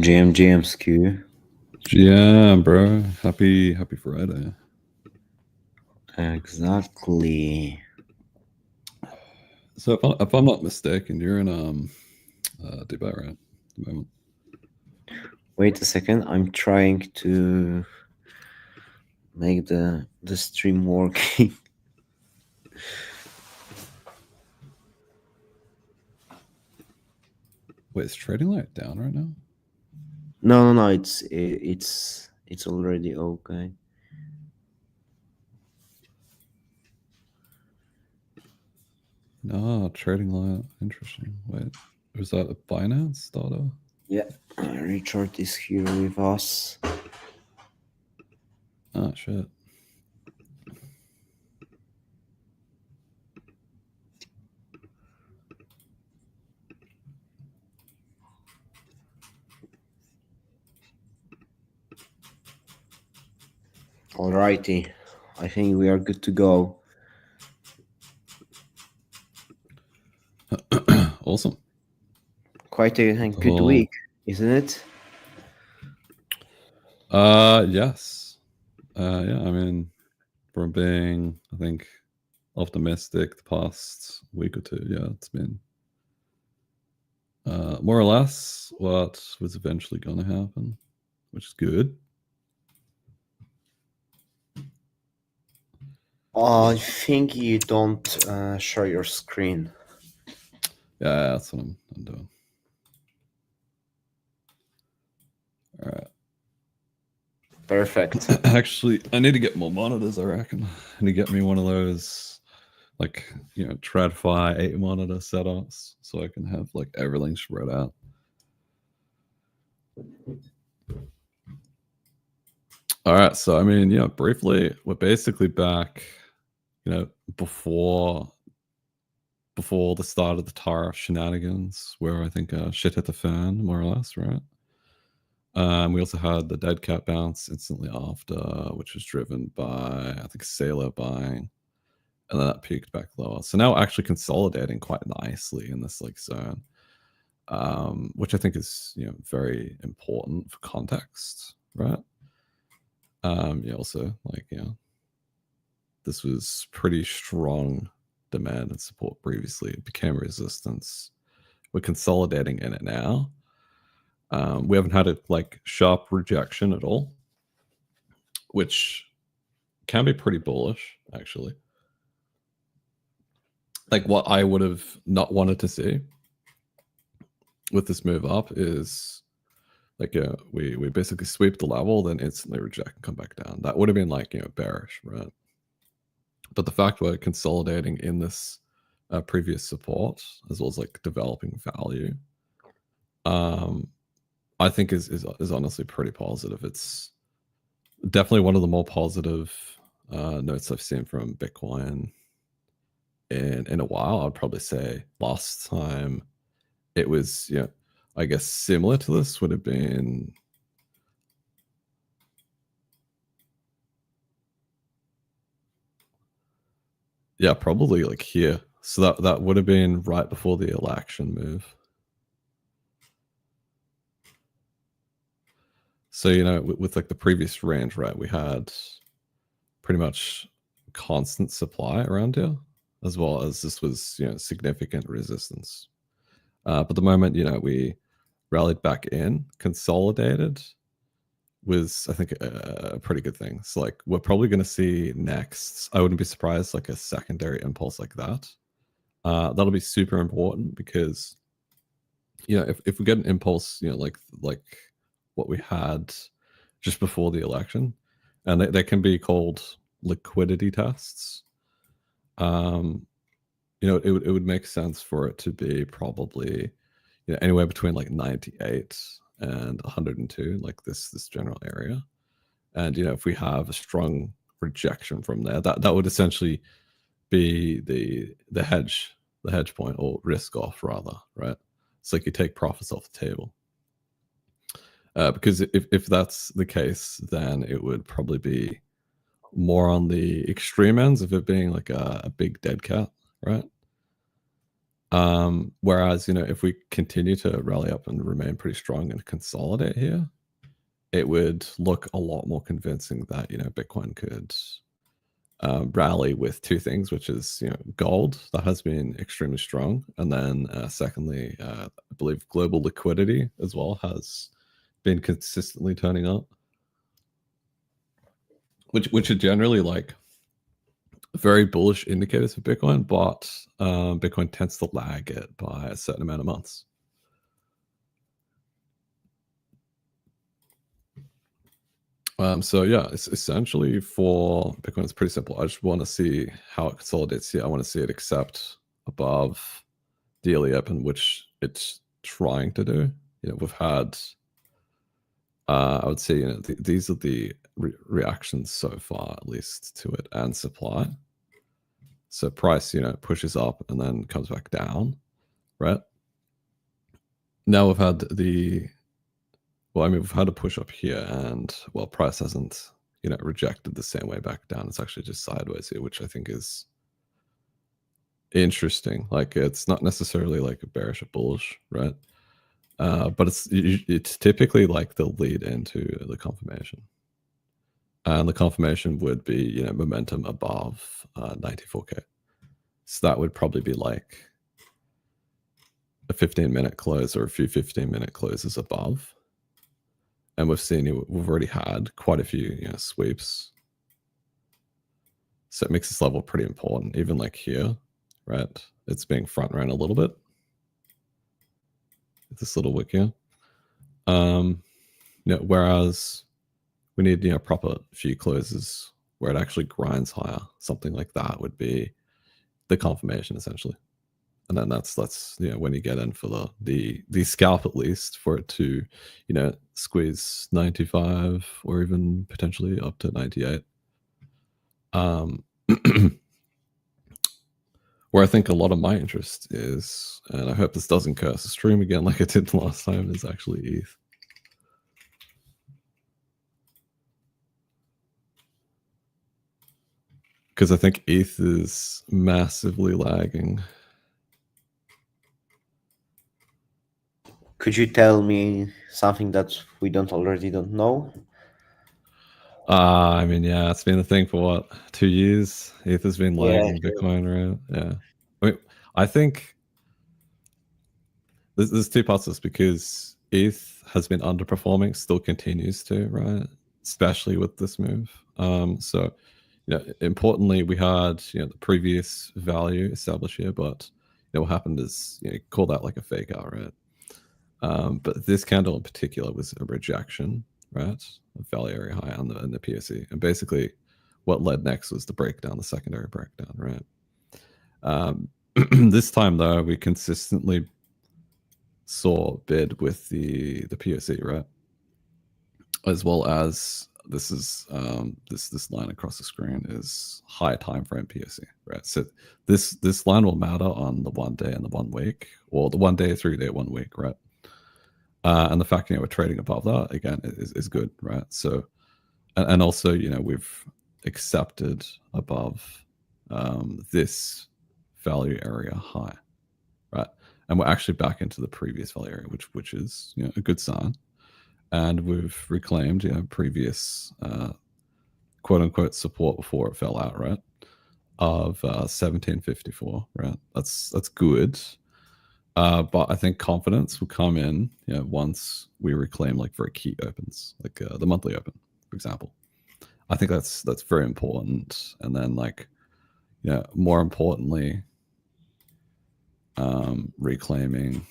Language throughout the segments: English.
GM Skew. Yeah, bro. Happy Friday. Exactly. So if I'm not mistaken, you're in Dubai, right? At the moment. Wait a second. I'm trying to make the stream working. Wait, is trading light down right now? No. It's already okay. No, trading light. Interesting. Wait, was that a Binance data? Yeah. Richard is here with us. Ah, shit. Alrighty. I think we are good to go. Awesome. Quite a The good whole. week, isn't it? Yes. Yeah. I mean, from being, I think, optimistic the past week or two, yeah, it's been more or less what was eventually going to happen, which is good. I think you don't share your screen. Yeah, that's what I'm doing. All right. Perfect. Actually, I need to get more monitors, I reckon. I need to get me one of those, like, TradFi 8 monitor setups so I can have, like, everything spread out. All right. So, I mean, briefly, we're basically back, before before the start of the tariff shenanigans, where I think shit hit the fan, more or less, right? We also had the dead cat bounce instantly after, which was driven by, I think, Sailor buying, and then that peaked back lower. So now actually consolidating quite nicely in this like zone, which I think is very important for context, right? Also like this was pretty strong demand and support previously. It became resistance. We're consolidating in it now. We haven't had a like sharp rejection at all, which can be pretty bullish, actually. Like what I would have not wanted to see with this move up is like we basically sweep the level, then instantly reject and come back down. That would have been like bearish, right? But the fact we're consolidating in this previous support as well as like developing value, I think is honestly pretty positive. It's definitely one of the more positive notes I've seen from Bitcoin in a while. I'd probably say last time it was, I guess similar to this would have been probably like here. So that would have been right before the election move. So with like the previous range, right, we had pretty much constant supply around here, as well as this was significant resistance. But the moment we rallied back in, consolidated, was I think a pretty good thing. So like we're probably going to see next. I wouldn't be surprised like a secondary impulse like that. That'll be super important because if we get an impulse like what we had just before the election, and they can be called liquidity tests. It would make sense for it to be probably anywhere between like 98 and 102, like this general area. And if we have a strong rejection from there, that would essentially be the hedge point, or risk off rather, right? It's like you take profits off the table. Because if that's the case, then it would probably be more on the extreme ends of it being like a big dead cat, right? Whereas, if we continue to rally up and remain pretty strong and consolidate here, it would look a lot more convincing that, Bitcoin could rally with two things, which is, gold that has been extremely strong. And then secondly, I believe global liquidity as well has been consistently turning up, which are generally like very bullish indicators for Bitcoin, but Bitcoin tends to lag it by a certain amount of months. So yeah, it's essentially for Bitcoin, it's pretty simple. I just want to see how it consolidates here. I want to see it accept above daily open, which it's trying to do. We've had, I would say, these are the reactions so far, at least to it, and supply. So price, pushes up and then comes back down, right? Now we've had we've had a push up here, and price hasn't, rejected the same way back down. It's actually just sideways here, which I think is interesting. Like, it's not necessarily like a bearish or bullish, right? But it's typically like the lead into the confirmation, and the confirmation would be momentum above 94k. So that would probably be like a 15-minute close or a few 15-minute closes above. And we've already had quite a few sweeps, so it makes this level pretty important. Even like here, right? It's being front ran a little bit. This little wick here. Whereas we need proper few closes where it actually grinds higher. Something like that would be the confirmation essentially. And then that's when you get in for the scalp, at least, for it to squeeze 95 or even potentially up to 98. Where I think a lot of my interest is, and I hope this doesn't curse the stream again like it did last time, is actually ETH. Because I think ETH is massively lagging. Could you tell me something that we don't know? I mean, yeah, it's been a thing for what, 2 years? ETH has been lagging Bitcoin, right? Yeah. I think there's two parts of this, because ETH has been underperforming, still continues to, right? Especially with this move. So, importantly, we had the previous value established here, but what happened is you call that like a fake out, right? But this candle in particular was a rejection, right? A value area high on the PSE, and basically, what led next was the breakdown, the secondary breakdown, right? This time though, we consistently saw bid with the PSE, right? As well as this is this line across the screen is high time frame PSE, right? So this line will matter on the 1 day and the 1 week, or the 1 day, 3 day, 1 week, right? And the fact we're trading above that again is good, right? So, and also we've accepted above this value area high, right? And we're actually back into the previous value area, which is a good sign. And we've reclaimed previous quote unquote support before it fell out, right? Of 1754, right? That's good. But I think confidence will come in once we reclaim like very key opens, like the monthly open, for example. I think that's very important. And then more importantly, reclaiming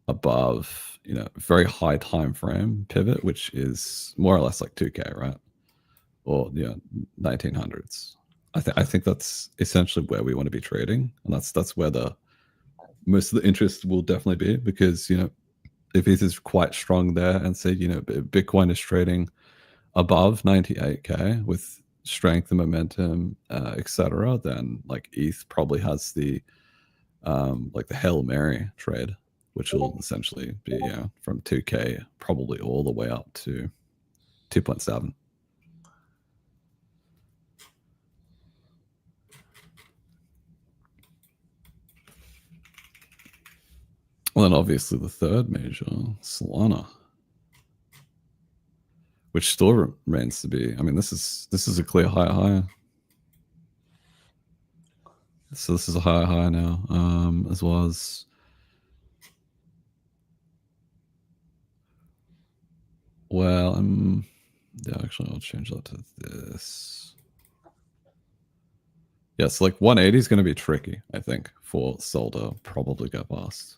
above very high time frame pivot, which is more or less like 2K, right? Or 1900s. I think that's essentially where we want to be trading, and that's where the most of the interest will definitely be, because if it is quite strong there, and say Bitcoin is trading above 98k with strength and momentum, etc., then like ETH probably has the like the Hail Mary trade, which will essentially be from 2k probably all the way up to 2.7. Well, then obviously the third major, Solana, which still remains to be. I mean, this is a clear higher. So this is a higher now, as well as. Well, yeah, actually, I'll change that to this. Yeah, so like 180 is going to be tricky, I think, for Sol to probably get past.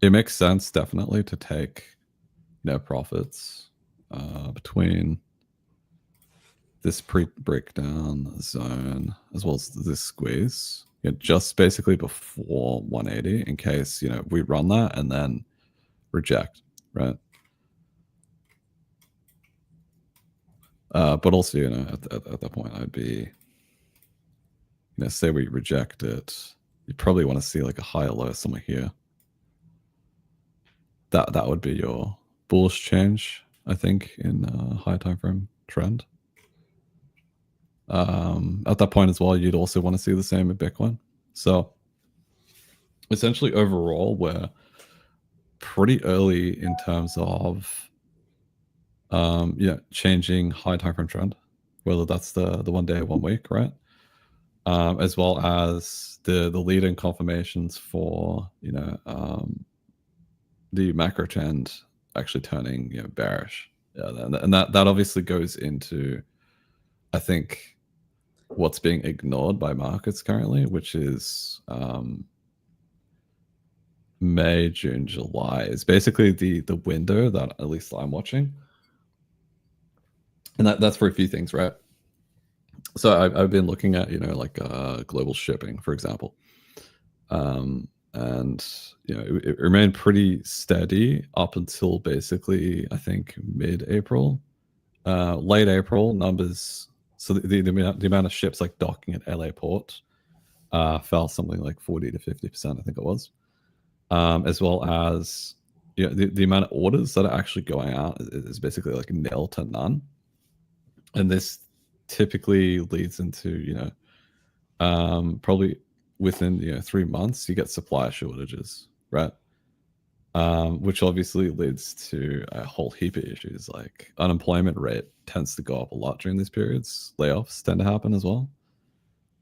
It makes sense, definitely, to take profits between this pre-breakdown zone as well as this squeeze. Just basically before 180 in case, we run that and then reject, right? But also, at that point, I'd be, say we reject it, you probably want to see like a higher low somewhere here. That would be your bullish change, I think, in high time frame trend. At that point as well, you'd also want to see the same with Bitcoin. So essentially, overall, we're pretty early in terms of changing high time frame trend, whether that's the 1 day or 1 week, right? As well as the leading confirmations for the macro trend actually turning bearish. And that obviously goes into, I think, what's being ignored by markets currently, which is May, June, July is basically the window that at least I'm watching. And that's for a few things, right? So I've been looking at, like global shipping, for example. And, it remained pretty steady up until basically, I think, mid-April. Late April numbers. So the amount of ships like docking at LA port fell something like 40 to 50%, I think it was. As well as the amount of orders that are actually going out is basically like nil to none. And this typically leads into, probably within 3 months, you get supply shortages, right? Which obviously leads to a whole heap of issues. Like unemployment rate tends to go up a lot during these periods. Layoffs tend to happen as well.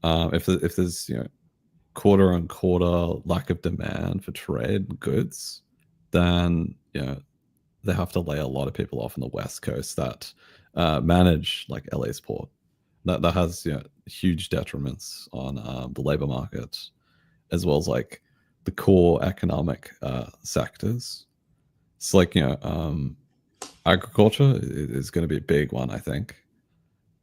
If there's quarter on quarter lack of demand for trade goods, then they have to lay a lot of people off on the West Coast that manage like LA's port. That has huge detriments on the labor market, as well as like the core economic sectors. It's like agriculture is going to be a big one, I think.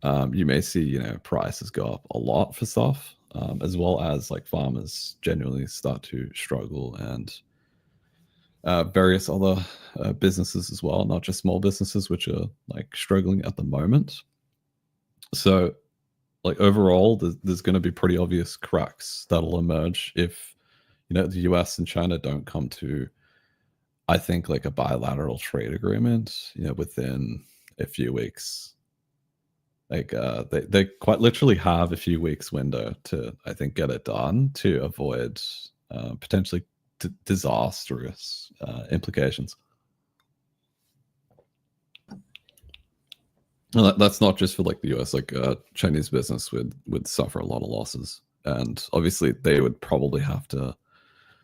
You may see prices go up a lot for stuff, as well as like farmers genuinely start to struggle, and various other businesses as well, not just small businesses, which are like struggling at the moment. So like overall, there's going to be pretty obvious cracks that'll emerge if the US and China don't come to, I think, like a bilateral trade agreement within a few weeks. Like they quite literally have a few weeks window to, I think, get it done to avoid potentially disastrous implications. And that's not just for like the US, like Chinese business would suffer a lot of losses, and obviously they would probably have to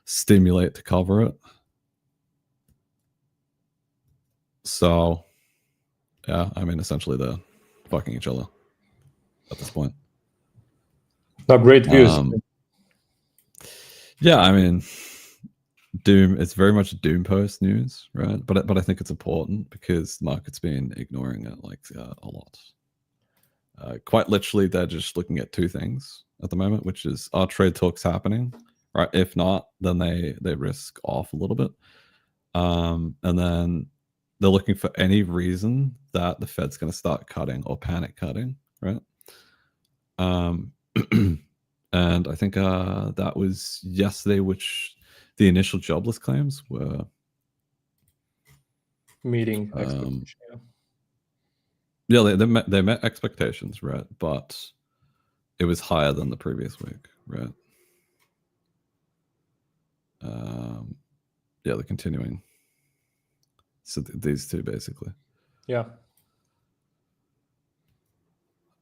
stimulate to cover it. So yeah, I mean, essentially they're fucking each other at this point. Not great views. Yeah, I mean, Doom. It's very much Doom post news, right? But I think it's important because the market's been ignoring it like a lot. Quite literally, they're just looking at two things at the moment, which is, are trade talks happening? Right. If not, then they risk off a little bit, and then they're looking for any reason that the Fed's going to start cutting or panic cutting, right? And I think that was yesterday, which the initial jobless claims were Meeting expectation. Yeah, they met expectations, right? But it was higher than the previous week, right? Yeah, the continuing. So these two basically. Yeah.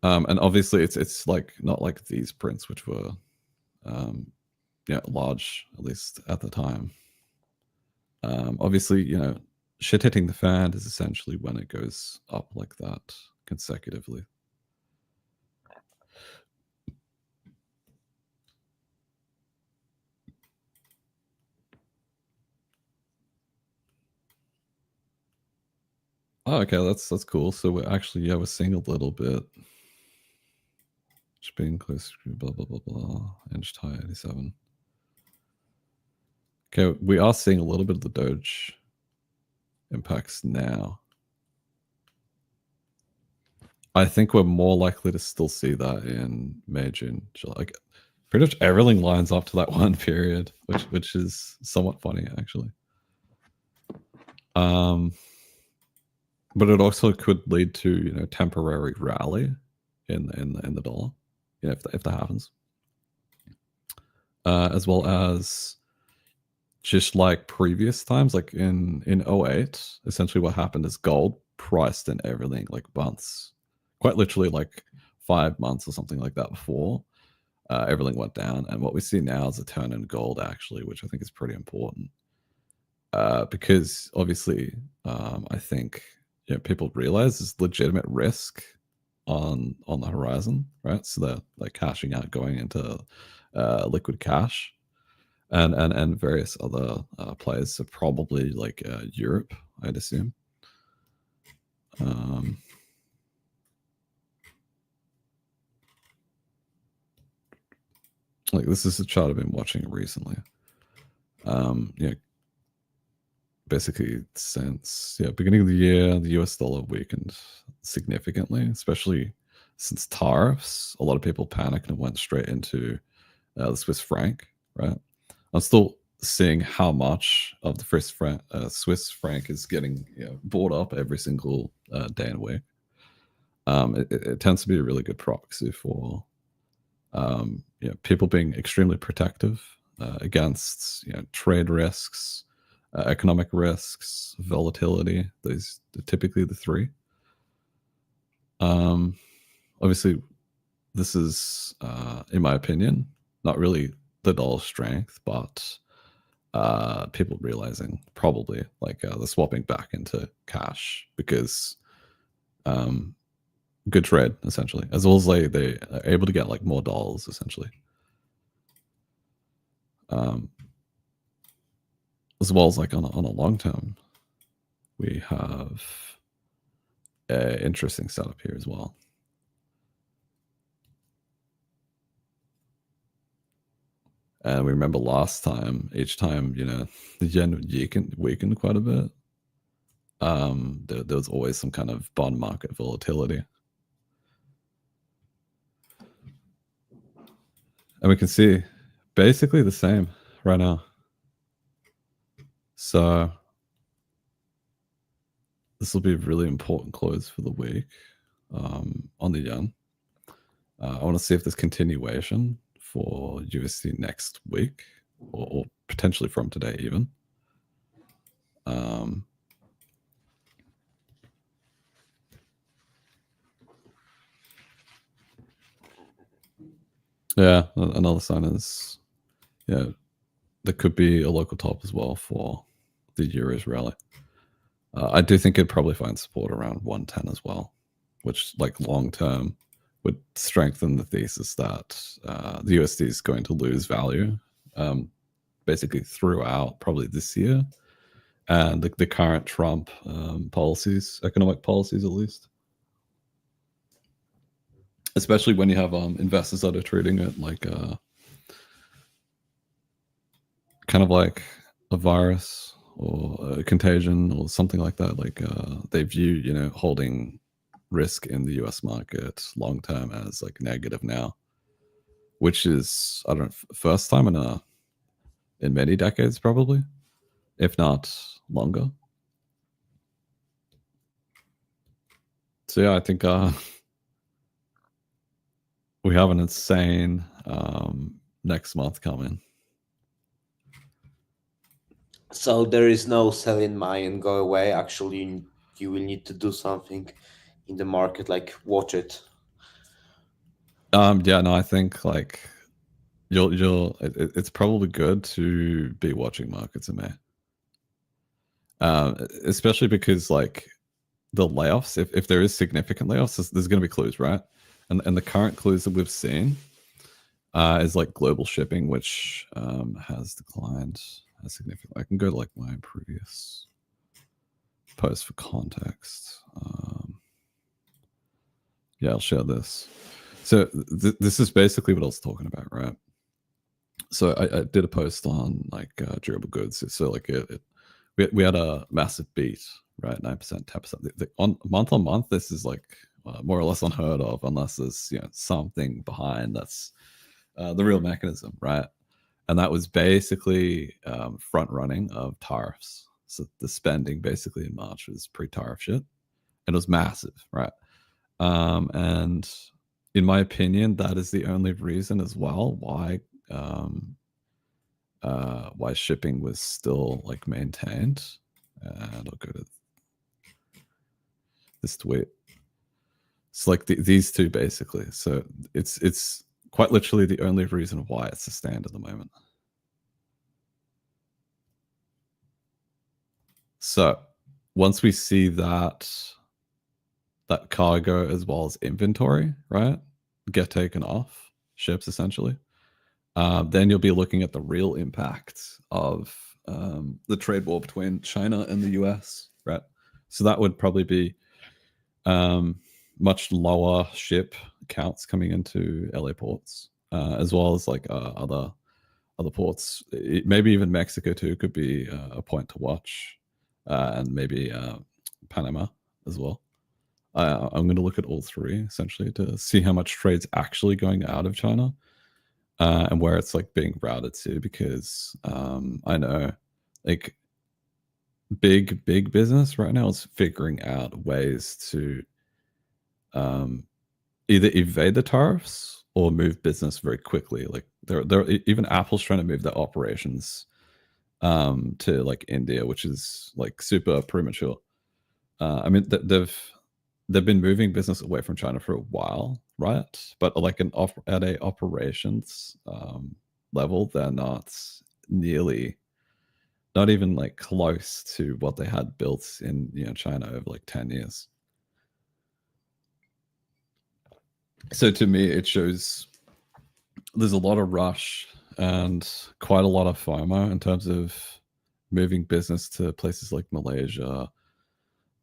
And obviously it's like not like these prints, which were large, at least at the time. Obviously, shit hitting the fan is essentially when it goes up like that consecutively. Oh, okay, that's cool. So we're actually, we're seeing a little bit. Just being close, blah blah blah blah. Inch high 87. Okay, we are seeing a little bit of the Doge impacts now. I think we're more likely to still see that in May, June, July. Like, pretty much everything lines up to that one period, which is somewhat funny actually. But it also could lead to temporary rally in the dollar, if that happens, as well as just like previous times, like in 08, essentially what happened is gold priced in everything like months, quite literally like 5 months or something like that before everything went down. And what we see now is a turn in gold actually, which I think is pretty important because obviously I think people realize there's legitimate risk on the horizon, right? So they're like cashing out, going into liquid cash. And various other players, so probably like Europe, I'd assume. Like this is a chart I've been watching recently. Basically since beginning of the year, the US dollar weakened significantly, especially since tariffs. A lot of people panicked and went straight into the Swiss franc, right? I'm still seeing how much of the Swiss franc is getting bought up every single day and week. It tends to be a really good proxy for people being extremely protective against trade risks, economic risks, volatility. Those are typically the three. Obviously, this is, in my opinion, not really the dollar strength, but people realizing probably like the swapping back into cash because good trade essentially, as well as they are able to get like more dollars essentially, as well as like on a long term, we have an interesting setup here as well. And we remember last time, each time the yen weakened quite a bit. There was always some kind of bond market volatility. And we can see basically the same right now. So this will be a really important close for the week on the yen. I want to see if there's continuation for USD next week or potentially from today even. Yeah, another sign is there could be a local top as well for the Euros rally. I do think it'd probably find support around 110 as well, which like long term would strengthen the thesis that the USD is going to lose value basically throughout probably this year and the current Trump policies, economic policies at least. Especially when you have investors that are treating it like kind of like a virus or a contagion or something like that. Like they view, holding risk in the US market long term as like negative now, which is, I don't know, first time in many decades probably, if not longer. So yeah, I think we have an insane next month coming. So there is no sell in my and go away. Actually, you will need to do something in the market, like watch it. Yeah, no, I think like it's probably good to be watching markets in May. Especially because like the layoffs, if there is significant layoffs, there's going to be clues, right? And the current clues that we've seen is like global shipping, which has declined significantly. I can go to like my previous post for context. Yeah, I'll share this. So this is basically what I was talking about, right? So I did a post on like durable goods. So like we had a massive beat, right? 9%, 10%. On month, this is like more or less unheard of, unless there's something behind that's the real mechanism, right? And that was basically front running of tariffs. So the spending basically in March was pre-tariff shit, and it was massive, right? And in my opinion, that is the only reason as well why shipping was still like maintained. And I'll go to this tweet. It's like these two basically. So it's quite literally the only reason why it's sustained at the moment. So once we see that cargo as well as inventory, right, get taken off ships essentially, then you'll be looking at the real impact of the trade war between China and the US, right? So that would probably be much lower ship counts coming into LA ports, as well as like other ports. Maybe even Mexico too could be a point to watch, and maybe Panama as well. I'm going to look at all three essentially to see how much trade's actually going out of China. And where it's like being routed to, because I know like big business right now is figuring out ways to either evade the tariffs or move business very quickly. Like they're even Apple's trying to move their operations to like India, which is like super premature. I mean they've been moving business away from China for a while, right? But like at a operations level, they're not even like close to what they had built in China over like 10 years. So to me, it shows there's a lot of rush and quite a lot of FOMO in terms of moving business to places like Malaysia,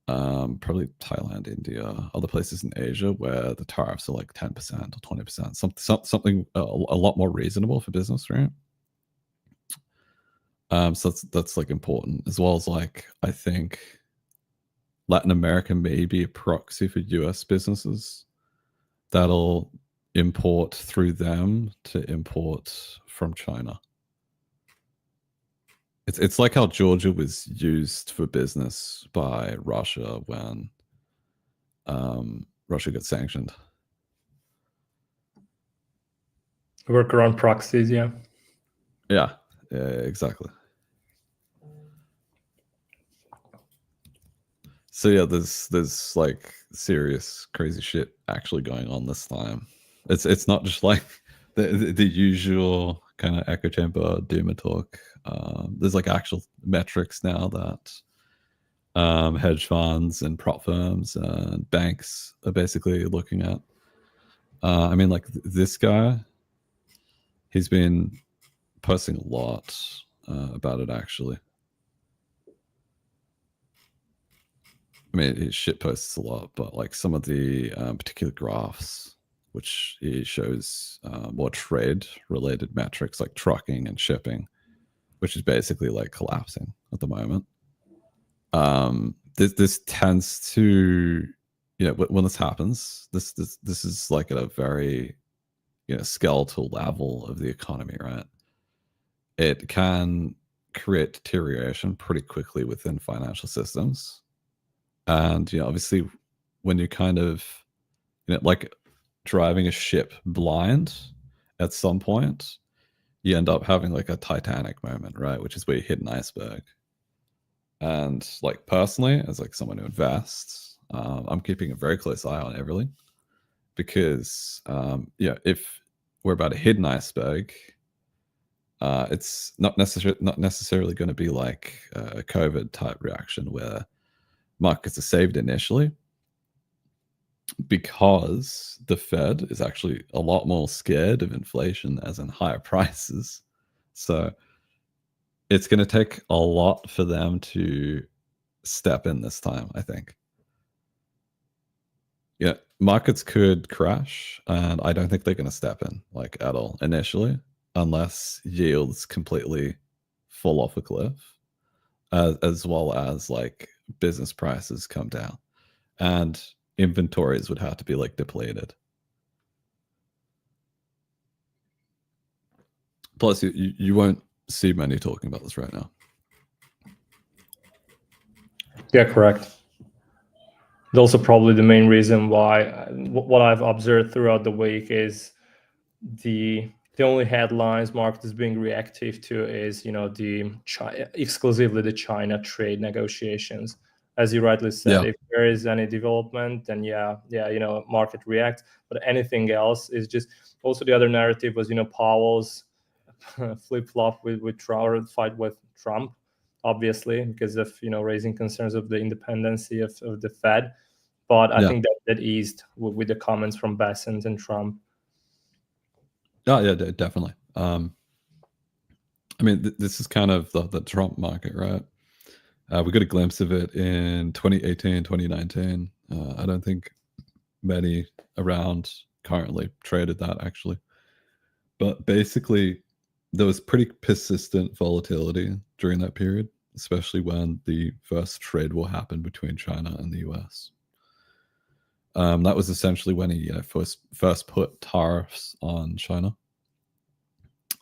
probably Thailand, India, other places in Asia where the tariffs are like 10% or 20%, something a lot more reasonable for business, right? So that's like important, as well as like I think Latin America may be a proxy for US businesses that'll import through them to import from China. It's like how Georgia was used for business by Russia when Russia got sanctioned. Work around proxies, yeah. Yeah, exactly. So yeah, there's like serious crazy shit actually going on this time. It's not just like the usual kind of echo chamber doomer talk. There's like actual metrics now that hedge funds and prop firms and banks are basically looking at. I mean, like this guy, he's been posting a lot about it actually. I mean, he shit posts a lot, but like some of the particular graphs, which he shows more trade-related metrics like trucking and shipping, which is basically like collapsing at the moment. This tends to, when this happens, this is like at a very skeletal level of the economy, right? It can create deterioration pretty quickly within financial systems. And obviously when you kind of like driving a ship blind at some point, you end up having like a Titanic moment, right? Which is where you hit an iceberg. And like personally, as like someone who invests, I'm keeping a very close eye on everything because if we're about to hit an iceberg, it's not necessarily going to be like a COVID type reaction where markets are saved initially, because the Fed is actually a lot more scared of inflation, as in higher prices. So it's going to take a lot for them to step in this time, I think. Yeah, markets could crash, and I don't think they're going to step in like at all initially, unless yields completely fall off a cliff, as well as like business prices come down, and inventories would have to be like depleted. Plus, you won't see many talking about this right now. Yeah, correct. Also, probably the main reason why what I've observed throughout the week is the only headlines market is being reactive to is exclusively the China trade negotiations. As you rightly said, Yeah. if there is any development, then market reacts. But anything else is just also the other narrative was Powell's flip flop with Trump, or fight with Trump, obviously because of raising concerns of the independency of the Fed. But I think that eased with the comments from Bessent and Trump. Oh yeah, definitely. I mean, this is kind of the Trump market, right? We got a glimpse of it in 2018, 2019. I don't think many around currently traded that, actually. But basically, there was pretty persistent volatility during that period, especially when the first trade war happened between China and the US. That was essentially when he first put tariffs on China.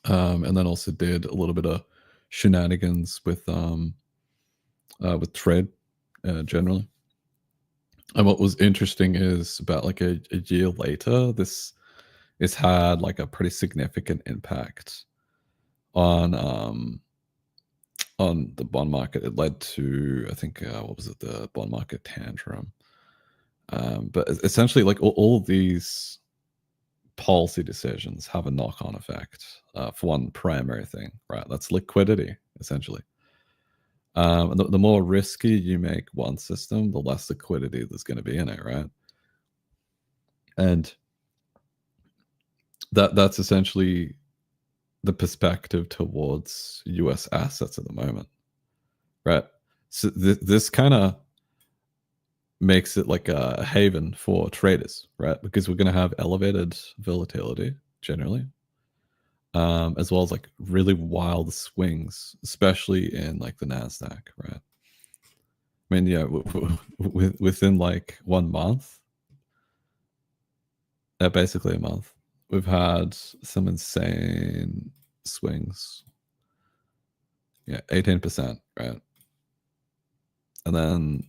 And then also did a little bit of shenanigans with trade generally. And what was interesting is about like a year later, this has had like a pretty significant impact on the bond market. It led to, I think, what was it, the bond market tantrum. But essentially, like all of these policy decisions have a knock-on effect for one primary thing, right? That's liquidity, essentially. The more risky you make one system, the less liquidity there's going to be in it, right? And that's essentially the perspective towards US assets at the moment, right? So this kind of makes it like a haven for traders, right? Because we're going to have elevated volatility generally, as well as like really wild swings, especially in like the NASDAQ, right? I mean, yeah, within like 1 month, basically a month, we've had some insane swings. Yeah, 18%, right? And then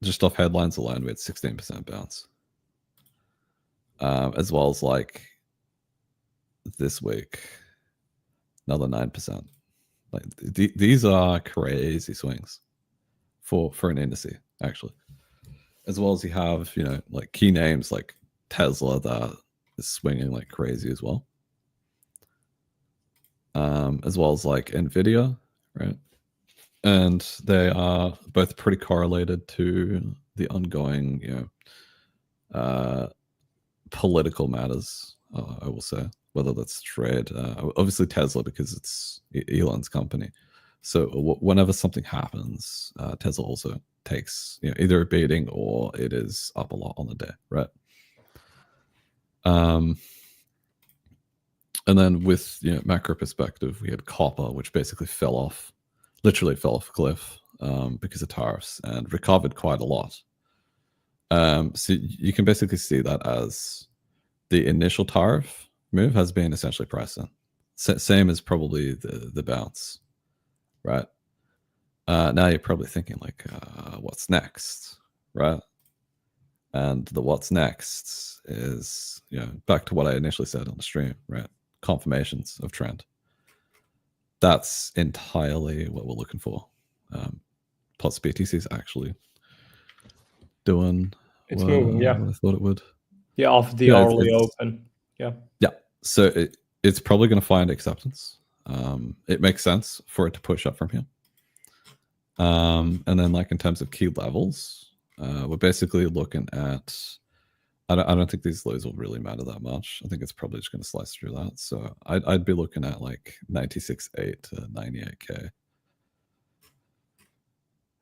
just off headlines alone, we had 16% bounce. As well as like this week, another 9%. Like these are crazy swings for an indice, actually. As well as you have, like key names like Tesla that is swinging like crazy as well. As well as like Nvidia, right? And they are both pretty correlated to the ongoing, political matters, I will say, whether that's trade. Obviously Tesla, because it's Elon's company. So whenever something happens, Tesla also takes either a beating or it is up a lot on the day, right? And then with macro perspective, we had copper, which basically literally fell off a cliff because of tariffs, and recovered quite a lot. So you can basically see that as the initial tariff move has been essentially priced in. Same as probably the bounce, right? Now you're probably thinking like, what's next, right? And the what's next is back to what I initially said on the stream, right? Confirmations of trend. that's entirely what we're looking for. Plus BTC is actually doing It's moving, yeah. what I thought it would. Yeah, off the Yeah, hourly open. Yeah. Yeah. So it's probably going to find acceptance. It makes sense for it to push up from here. And then, like, in terms of key levels, we're basically looking at. I don't think these lows will really matter that much. I think it's probably just going to slice through that. So I'd be looking at like 96.8 to 98k.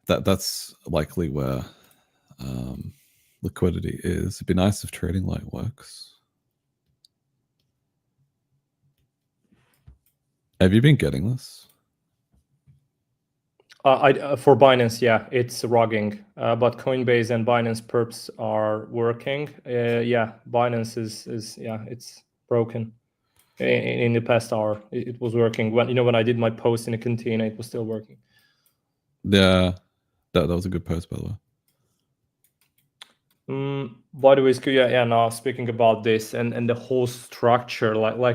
That's likely where liquidity is. It'd be nice if trading light works. Have you been getting this? For Binance, yeah, it's rugging, but Coinbase and Binance perps are working. Yeah, Binance is yeah, it's broken. In the past hour, it was working. When I did my post in the container, it was still working. Yeah, that was a good post, by the way. By the way, Skew, yeah. Now speaking about this and the whole structure, I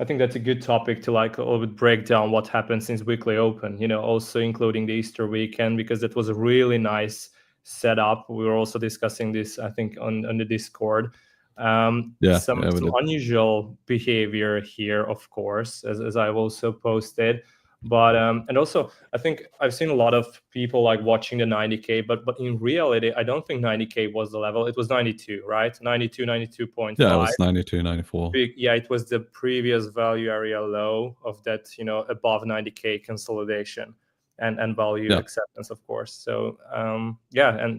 think that's a good topic to like a little bit break down what happened since weekly open. Also including the Easter weekend, because that was a really nice setup. We were also discussing this, I think, on the Discord. Some unusual behavior here, of course, as I've also posted. But and also I think I've seen a lot of people like watching the 90k, but in reality I don't think 90k was the level. It was 92, right? 92.5. Yeah, it was 92, 94. Yeah, it was the previous value area low of that, above 90k consolidation and value acceptance, of course. So and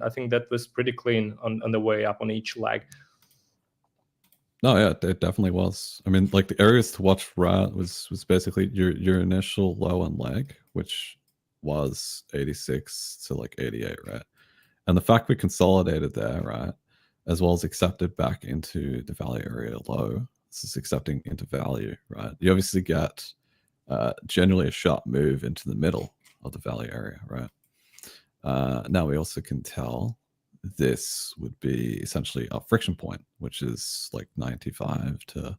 I think that was pretty clean on the way up on each leg. No, yeah, it definitely was. I mean, like, the areas to watch was basically your initial low on leg, which was 86 to like 88, right? And the fact we consolidated there, right, as well as accepted back into the value area low. This is accepting into value, right? You obviously get generally a sharp move into the middle of the value area, right? Now we also can tell this would be essentially a friction point, which is like 95 to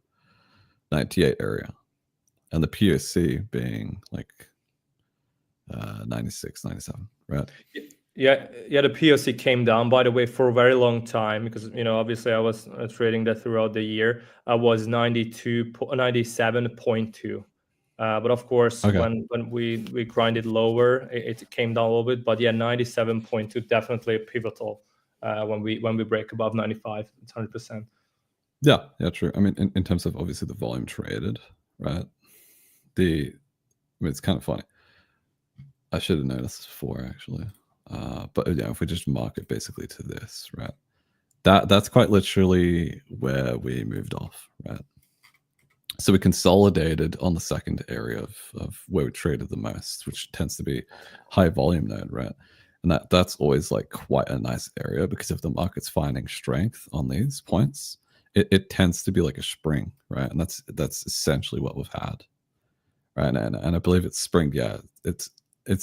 98 area, and the POC being like 96, 97, right? Yeah, the POC came down, by the way, for a very long time, because obviously I was trading that throughout the year. I was 97.2. But of course, when we grinded lower, it came down a little bit. But yeah, 97.2 definitely pivotal when we break above 95. It's 100%. Yeah, true. I mean, in terms of obviously the volume traded, right? It's kind of funny. I should have noticed this before, actually. But yeah, if we just mark it basically to this, right? That's quite literally where we moved off, right? So we consolidated on the second area of where we traded the most, which tends to be high volume node, right? And that's always like quite a nice area, because if the market's finding strength on these points, it tends to be like a spring, right? And that's essentially what we've had, right? And I believe it's spring. Yeah, it's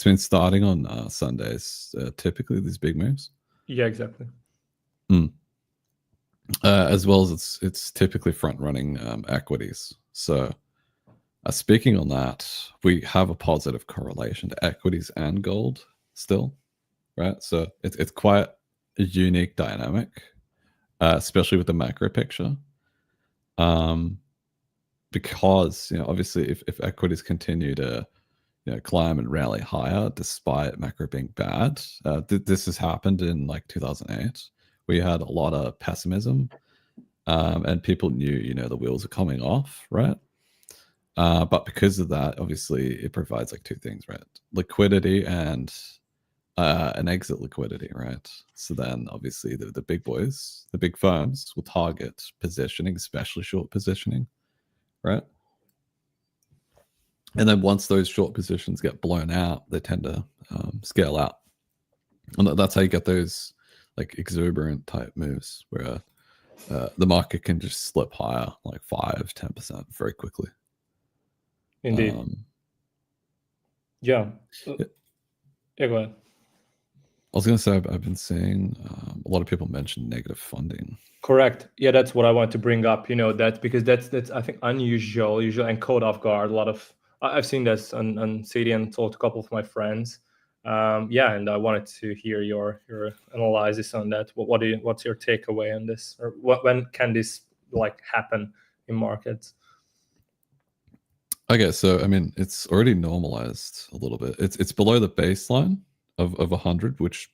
been starting on Sundays, typically, these big moves. Yeah, exactly. As well as it's typically front running equities. So speaking on that, we have a positive correlation to equities and gold still, right? So it's quite a unique dynamic, especially with the macro picture. Because obviously if equities continue to climb and rally higher despite macro being bad, this has happened in like 2008. We had a lot of pessimism, and people knew the wheels are coming off, right? But because of that, obviously it provides like two things, right? Liquidity and an exit liquidity, right? So then obviously the big boys, the big firms, will target positioning, especially short positioning, right? And then once those short positions get blown out, they tend to scale out. And that's how you get those like exuberant type moves where the market can just slip higher, like 5-10% very quickly. Indeed. Yeah, go ahead. I was going to say, I've been seeing a lot of people mention negative funding. Correct. Yeah, that's what I want to bring up. That because that's I think unusual, and caught off guard a lot of I've seen this on CD and told a couple of my friends. Yeah, and I wanted to hear your analysis on that. What's your takeaway on this, or when can this like happen in markets? Okay, so I mean, it's already normalized a little bit. It's below the baseline of 100, which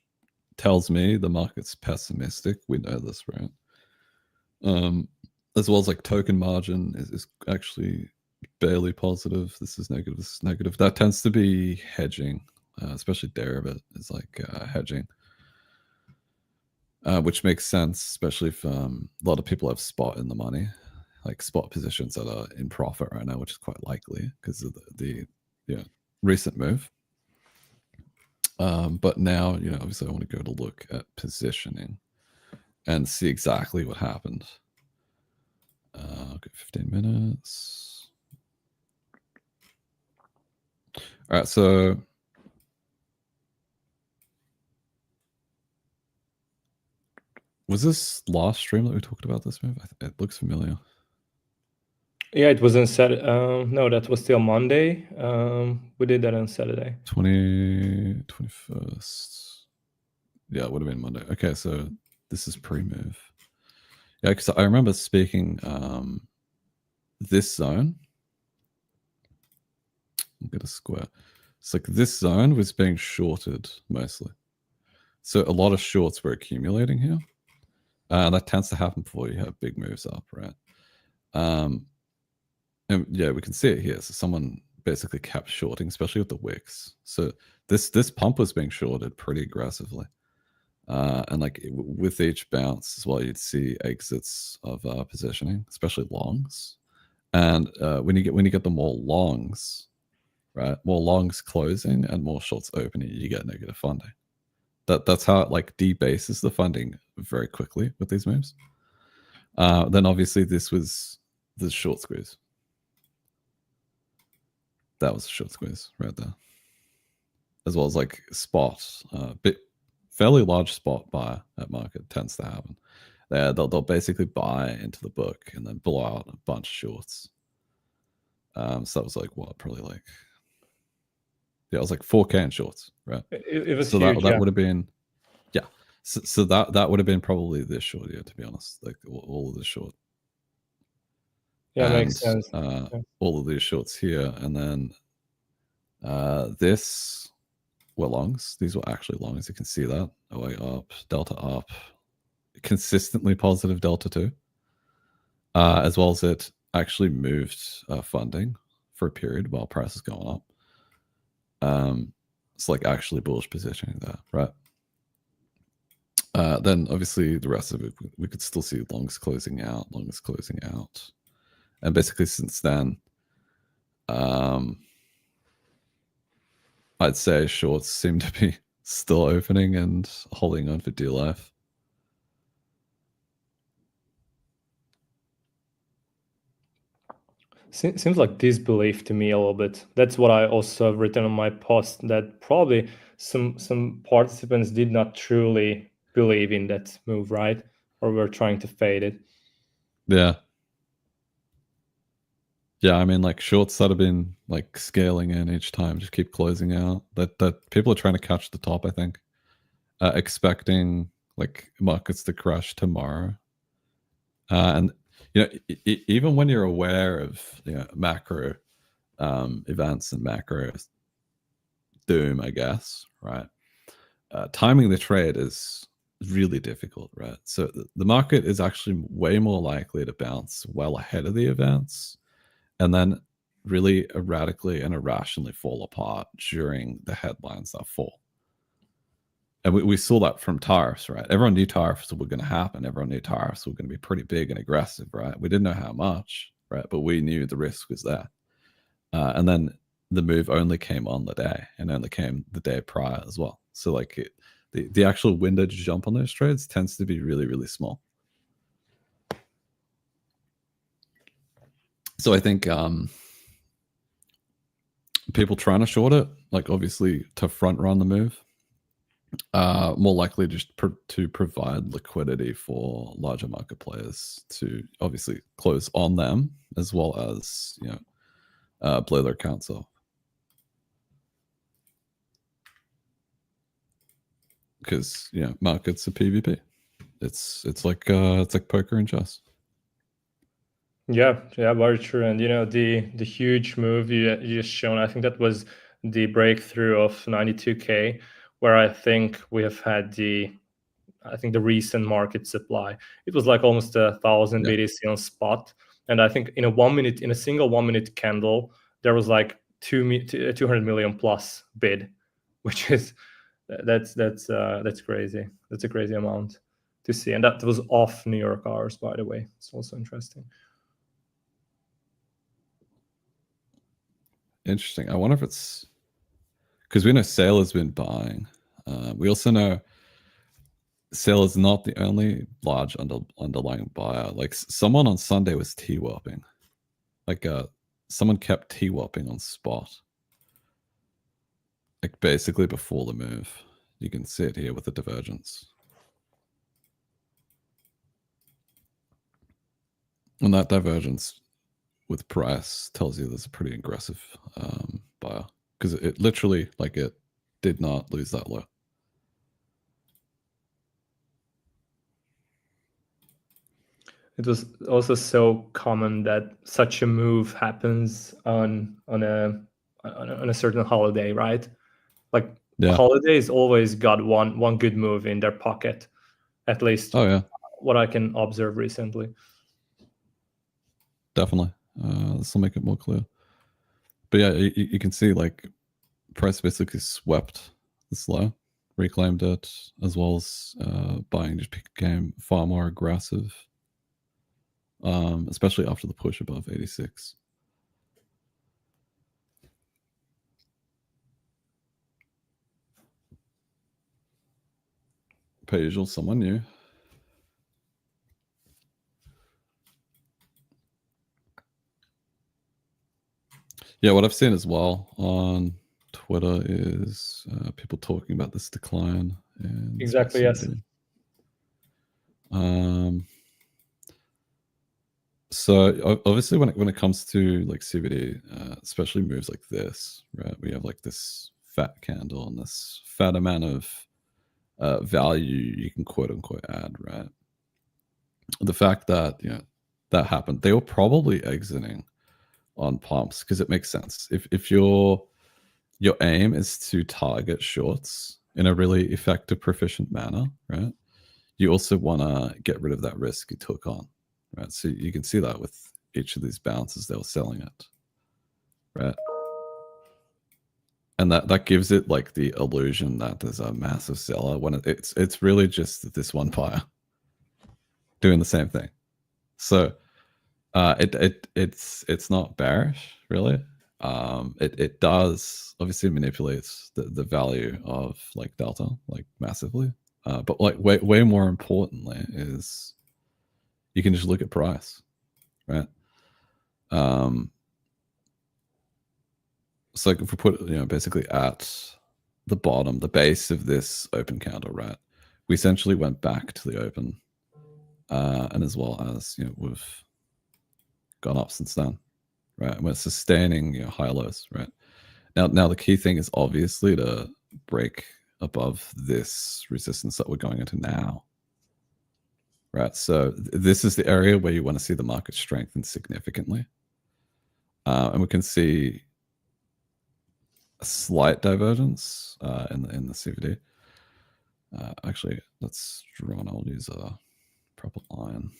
tells me the market's pessimistic. We know this, right? As well as like token margin is actually barely positive. This is negative. This is negative. That tends to be hedging, especially Deribit is like hedging, which makes sense, especially if a lot of people have spot in the money, like spot positions that are in profit right now, which is quite likely because of the recent move. But now, obviously I want to go to look at positioning and see exactly what happened. Okay, 15 minutes. All right, so was this last stream that we talked about this move? It looks familiar. Yeah, it was on Saturday. No, that was still Monday. We did that on Saturday. 21st. Yeah, it would have been Monday. Okay, so this is pre-move. Yeah, because I remember speaking this zone. I'll get a square. It's like this zone was being shorted mostly. So a lot of shorts were accumulating here. That tends to happen before you have big moves up, right? And yeah, we can see it here. So someone basically kept shorting, especially with the wicks. So this pump was being shorted pretty aggressively. And like with each bounce as well, you'd see exits of positioning, especially longs. And when you get the more longs, right, more longs closing and more shorts opening, you get negative funding. That's how it like debases the funding very quickly with these moves. Then obviously this was the short squeeze. That was a short squeeze right there, as well as like spot, fairly large spot buy at market tends to happen. They'll basically buy into the book and then blow out a bunch of shorts. So that was like what, probably like, yeah, it was like 4K in shorts, right? It was so huge, that would have been, yeah. So that would have been probably this short, yeah, to be honest, like all of the short. Yeah, and, makes sense. all of these shorts here, and then this were longs. These were actually longs. You can see that. OA up, delta up, consistently positive delta 2, as well as it actually moved funding for a period while price is going up. It's like actually bullish positioning there, right? Then obviously the rest of it, we could still see longs closing out, and basically since then, I'd say shorts seem to be still opening and holding on for dear life. Seems like disbelief to me a little bit. That's what I also have written on my post, that probably some participants did not truly believe in that move, right? Or were trying to fade it. Yeah. Yeah, I mean, like shorts that have been like scaling in each time just keep closing out. That people are trying to catch the top, I think, expecting like markets to crash tomorrow. And even when you're aware of macro events and macro doom, I guess, right? Timing the trade is really difficult, right? So the market is actually way more likely to bounce well ahead of the events, and then really erratically and irrationally fall apart during the headlines that fall. And we saw that from tariffs, right? Everyone knew tariffs were going to happen. Everyone knew tariffs were going to be pretty big and aggressive, right? We didn't know how much, right? But we knew the risk was there. And then the move only came on the day, and only came the day prior as well. So like the actual window to jump on those trades tends to be really, really small. So I think people trying to short it, like obviously to front run the move, more likely just to provide liquidity for larger market players to obviously close on them, as well as blow their accounts off. Because markets are PvP. It's like poker and chess. Yeah, very true. And the huge move you just shown, I think that was the breakthrough of 92K, where I think we have had the recent market supply. It was like almost 1,000 BTC on spot, and I think in a single 1 minute candle, there was like 200 million plus bid, which is that's crazy. That's a crazy amount to see, and that was off New York hours, by the way. It's also interesting. Interesting. I wonder if it's because we know Sailor has been buying. We also know Sailor is not the only large underlying buyer. Like someone on Sunday was T-warping. Like someone kept T-warping on spot. Like basically before the move. You can see it here with the divergence. And that divergence with price tells you there's a pretty aggressive buyer. Because it literally, like it did not lose that low. It was also so common that such a move happens on a certain holiday, right? Like holidays always got one good move in their pocket, at least. Oh yeah, what I can observe recently. Definitely, this will make it more clear. But yeah, you can see like price basically swept this low, reclaimed it, as well as buying just became far more aggressive. Especially after the push above 86. Per usual, someone new. Yeah, what I've seen as well on Twitter is people talking about this decline. And exactly, yes. So obviously when it comes to like CBD, especially moves like this, right? We have like this fat candle and this fat amount of value you can quote unquote add, right? The fact that that happened, they were probably exiting on pumps because it makes sense. If your aim is to target shorts in a really effective, proficient manner, right? You also want to get rid of that risk you took on. Right, so you can see that with each of these bounces they were selling it, right? And that gives it like the illusion that there's a massive seller when it's really just this one buyer doing the same thing. So it's not bearish really. It does obviously manipulates the value of like delta like massively, but like way more importantly is you can just look at price, right? So like if we put basically at the bottom, the base of this open candle, right? We essentially went back to the open, and as well as we've gone up since then, right? And we're sustaining high lows, right? Now the key thing is obviously to break above this resistance that we're going into now, right? So this is the area where you want to see the market strengthen significantly, and we can see a slight divergence in the CVD. Actually, let's draw an old use a proper line.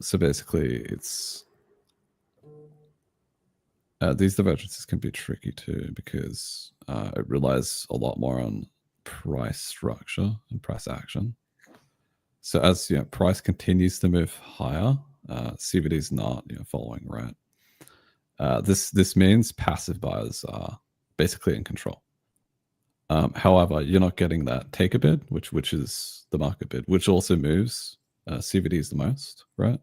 So basically, it's these divergences can be tricky too because it relies a lot more on price structure and price action. So as price continues to move higher, CVD is not following, right? This means passive buyers are basically in control. However, you're not getting that taker bid, which is the market bid, which also moves CVDs the most, right?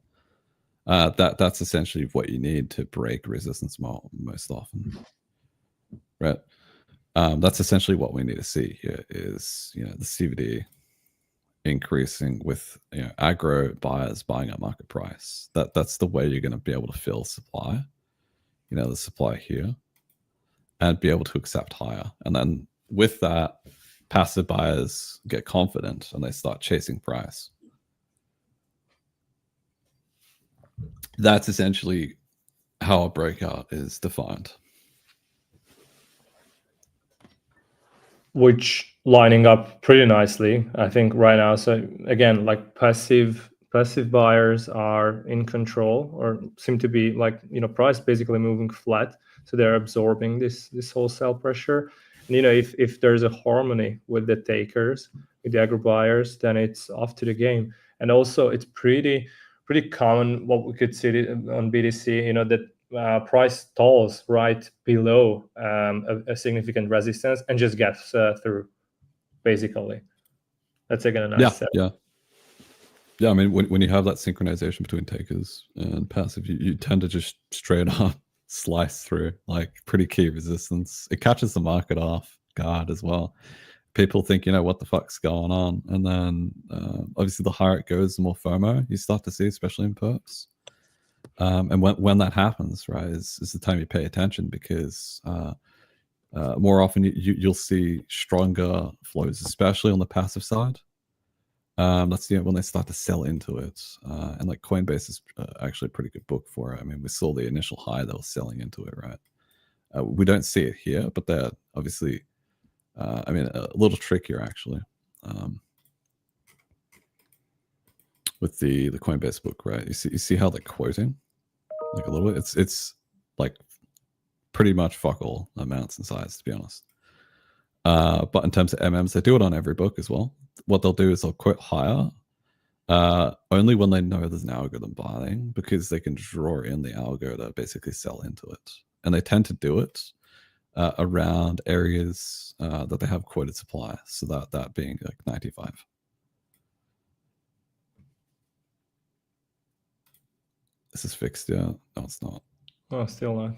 That's essentially what you need to break resistance most often, right? That's essentially what we need to see here is the CVD increasing with aggro buyers buying at market price. That's the way you're going to be able to fill supply, the supply here, and be able to accept higher. And then with that, passive buyers get confident and they start chasing price. That's essentially how a breakout is defined. Which lining up pretty nicely, I think, right now. So again, like passive buyers are in control, or seem to be, like, price basically moving flat, so they're absorbing this wholesale pressure. And if there's a harmony with the takers, with the aggro buyers, then it's off to the game. And also it's pretty common what we could see on BTC, that price stalls right below a significant resistance and just gets through, basically. That's again a nice set. Yeah. I mean, when you have that synchronization between takers and passive, you tend to just straight up slice through, like, pretty key resistance. It catches the market off guard as well. People think, what the fuck's going on? And then obviously the higher it goes, the more FOMO you start to see, especially in perps. And when that happens, right, is the time you pay attention, because more often you'll see stronger flows, especially on the passive side. That's when they start to sell into it. And like Coinbase is actually a pretty good book for it. I mean, we saw the initial high, they were selling into it, right? We don't see it here, but they're obviously, a little trickier actually. With the Coinbase book, right? You see how they're quoting, like, a little bit. It's like pretty much fuck all amounts in size, to be honest. But in terms of MMs, they do it on every book as well. What they'll do is they'll quote higher only when they know there's an algorithm buying, because they can draw in the algo to basically sell into it. And they tend to do it around areas that they have quoted supply. So that being like 95. This is fixed, yeah. No, it's not. Oh, still not.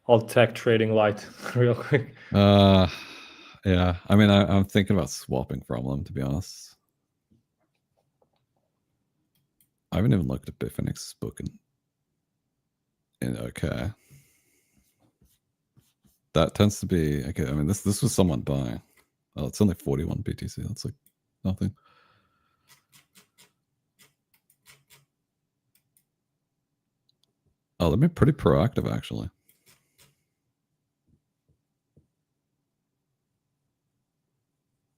I'll tech trading light real quick. Yeah. I mean, I'm thinking about swapping from them, to be honest. I haven't even looked at Bitfinex's book in okay. That tends to be okay. I mean, this was someone buying. Oh, it's only 41 BTC. That's like nothing. Oh, they've been pretty proactive actually.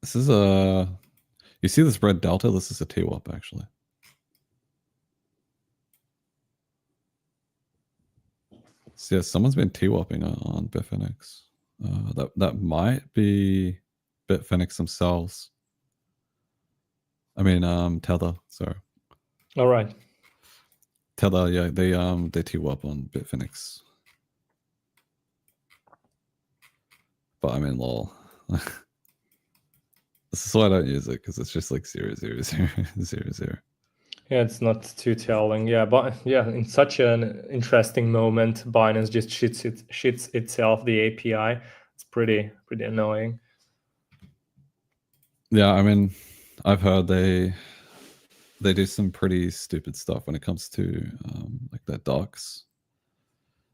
This is you see this red delta? This is a TWAP actually. So yeah, someone's been TWAPing on Bitfinex. That might be Bitfinex themselves. I mean, Tether. Sorry. All right. Tether. Yeah, they TWAP on Bitfinex. But I mean, lol. This is why I don't use it, because it's just like 0.00000. Yeah, it's not too telling. Yeah, but yeah, in such an interesting moment, Binance just shits itself the API. It's pretty annoying. Yeah, I mean, I've heard they do some pretty stupid stuff when it comes to like their docs.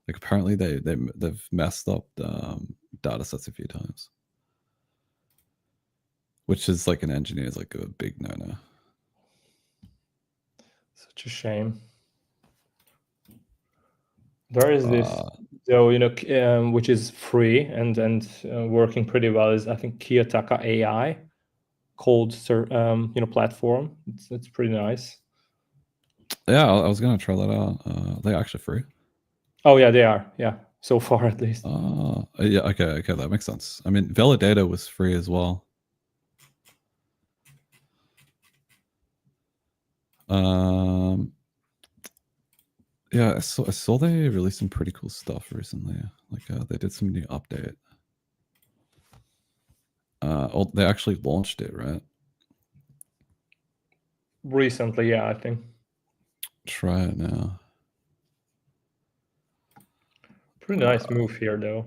Like apparently they've messed up data sets a few times, which is like an engineer is like a big no-no. Such a shame. There is this, so which is free and working pretty well, is I think Kiyotaka AI called platform. It's pretty nice. Yeah, I was gonna try that out. They're actually free. Oh yeah, they are. Yeah, so far at least. Yeah, okay, that makes sense. I mean, Validata was free as well. Yeah, I saw they released some pretty cool stuff recently. Like they did some new update. They actually launched it, right? Recently, yeah, I think. Try it now. Pretty nice move here, though.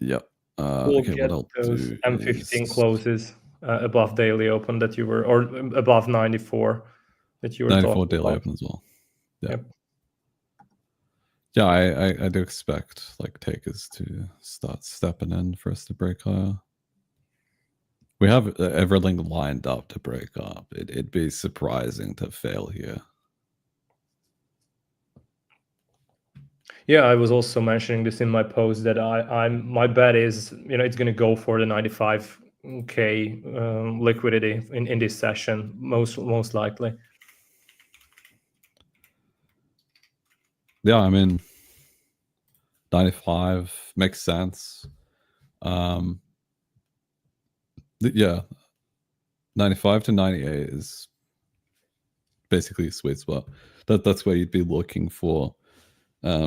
Yep. We'll Okay, get what I'll those do M15 is closes above daily open that you were, or above 94 that you were 94 talking daily about. open as well. Yeah. Yep. Yeah, I do expect like takers to start stepping in for us to break higher. We have everything lined up to break up. It'd be surprising to fail here. Yeah, I was also mentioning this in my post that I'm my bet is it's going to go for the 95K liquidity in this session most likely. Yeah, I mean, 95 makes sense. Yeah, 95 to 98 is basically a sweet spot. That's where you'd be looking for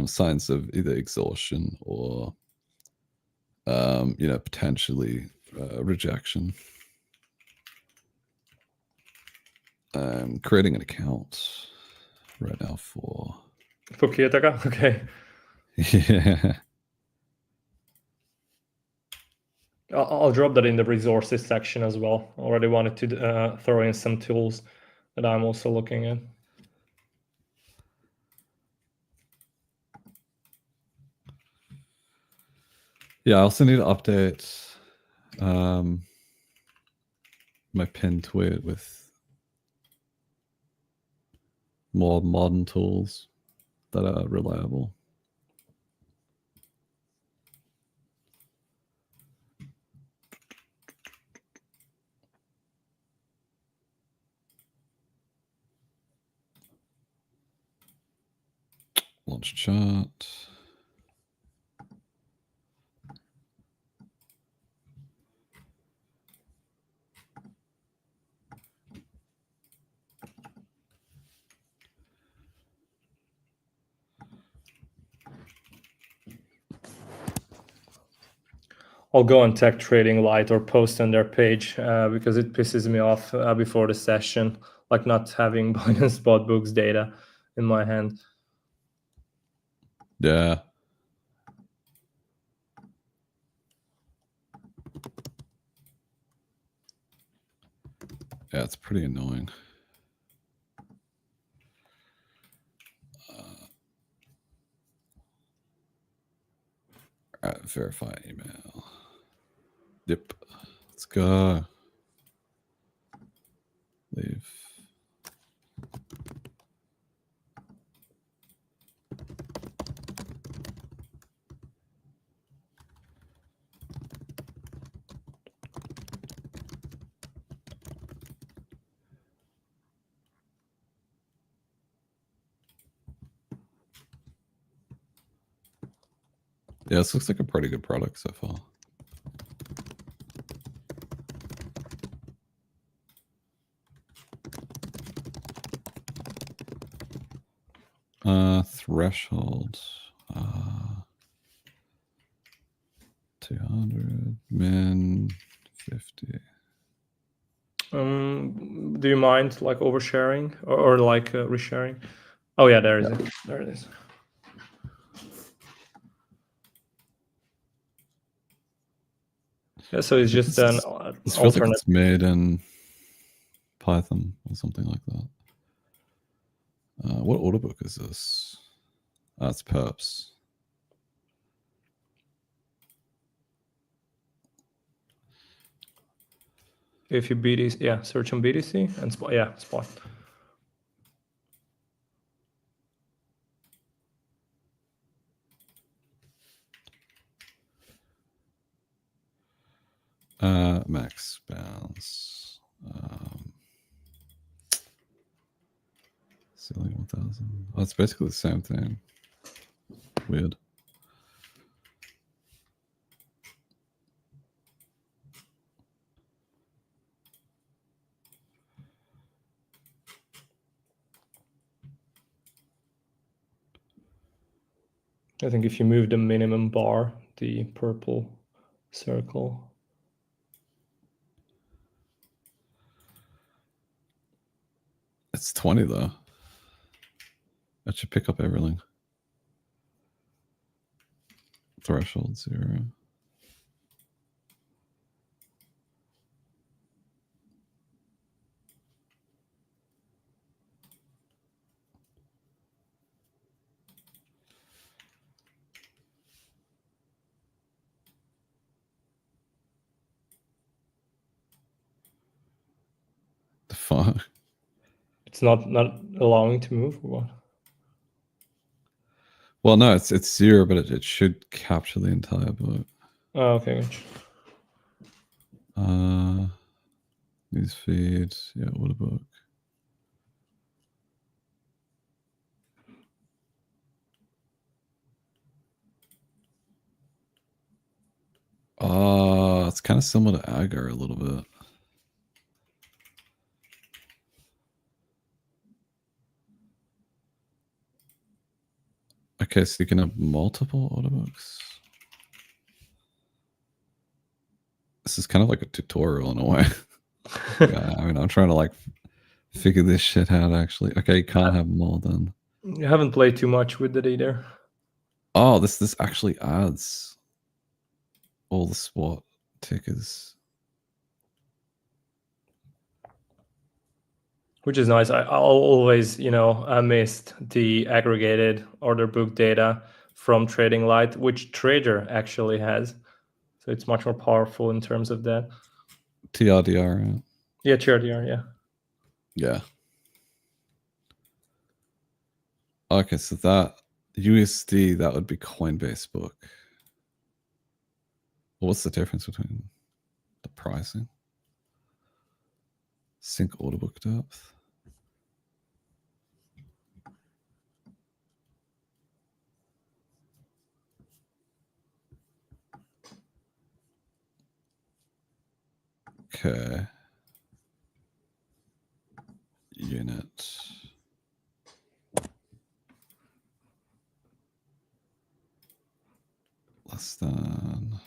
signs of either exhaustion or potentially rejection. I'm creating an account right now for Kiyotaka? Okay. yeah. I'll drop that in the resources section as well. Already wanted to throw in some tools that I'm also looking at. Yeah, I also need to update my pinned tweet with more modern tools that are reliable. Launch chart. I'll go on Tech Trading Light or post on their page because it pisses me off before the session, like not having Binance Spot Books data in my hand. Yeah. Yeah, it's pretty annoying. All right, verify email. Yep. Let's go. Leave. Yeah, this looks like a pretty good product so far. Threshold. 200 min 50. Do you mind like oversharing or like resharing? Oh yeah, there is it. There it is. Yeah, so it's just an This feels like alternate. it's made in Python or something like that. What order book is this? It's perps. If you BTC, yeah, search on BTC and spot. Yeah, spot. Max bounce. Ceiling 1000. Oh, it's basically the same thing. Weird. I think if you move the minimum bar, the purple circle. It's 20 though. That should pick up everything. Threshold 0. fuck? It's not allowing to move or what? Well, no, it's 0, but it should capture the entire book. Oh, okay. News feed, yeah, what a book. It's kind of similar to Agar a little bit. Okay, so you can have multiple audiobooks. This is kind of like a tutorial in a way. Yeah, I mean, I'm trying to like figure this shit out actually. Okay, you can't have more than. You haven't played too much with it either. Oh, this actually adds all the SWAT tickers. Which is nice. I'll always, I missed the aggregated order book data from Trading Light, which Trader actually has. So it's much more powerful in terms of that. TRDR, right? Yeah, TRDR, yeah. Yeah. Okay, so that USD, that would be Coinbase book. Well, what's the difference between the pricing? Sync order book depth. Okay. Unit. Less than.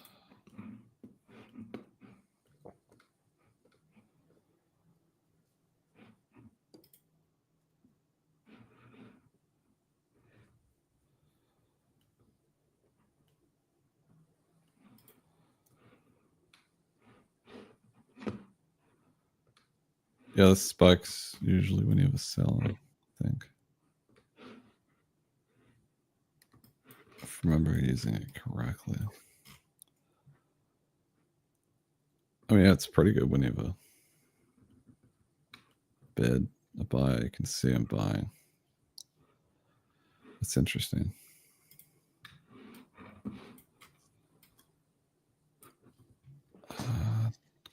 Yeah, this spikes usually when you have a sell, I think. If I remember using it correctly. I mean, yeah, it's pretty good when you have a bid, a buy. You can see I'm buying. That's interesting.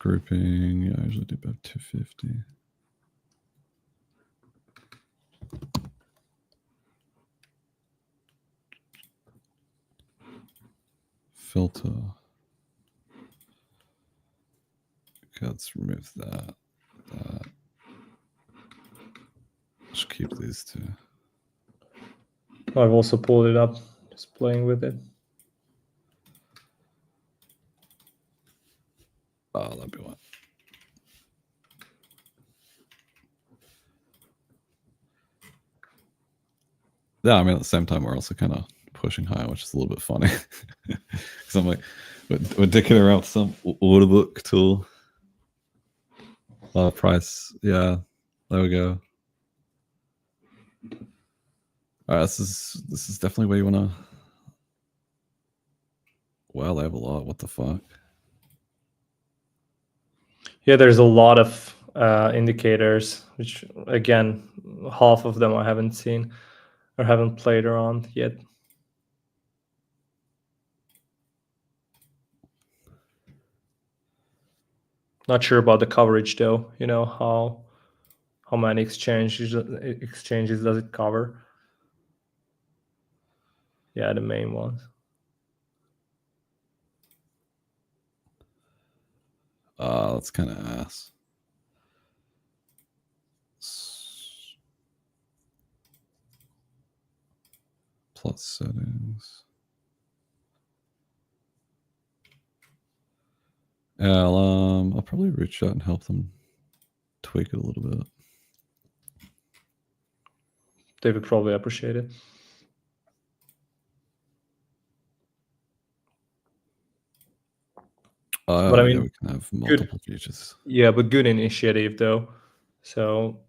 Grouping, yeah, I usually do about 250. Filter. Okay, let's remove that. Just keep these two. I've also pulled it up, just playing with it. Oh, that'd be one. Yeah, I mean, at the same time, we're also kind of pushing high, which is a little bit funny. Because I'm like, we're dicking around with some order book tool. Price, yeah, there we go. All right, this is definitely where you want to. Wow, they have a lot. What the fuck? Yeah, there's a lot of indicators, which again, half of them I haven't seen or haven't played around yet. Not sure about the coverage though. How many exchanges does it cover? Yeah, the main ones. That's kind of ass. Plus settings. Yeah, I'll probably reach out and help them tweak it a little bit. They would probably appreciate it. But I mean, yeah, we can have multiple features. Yeah, but good initiative though. So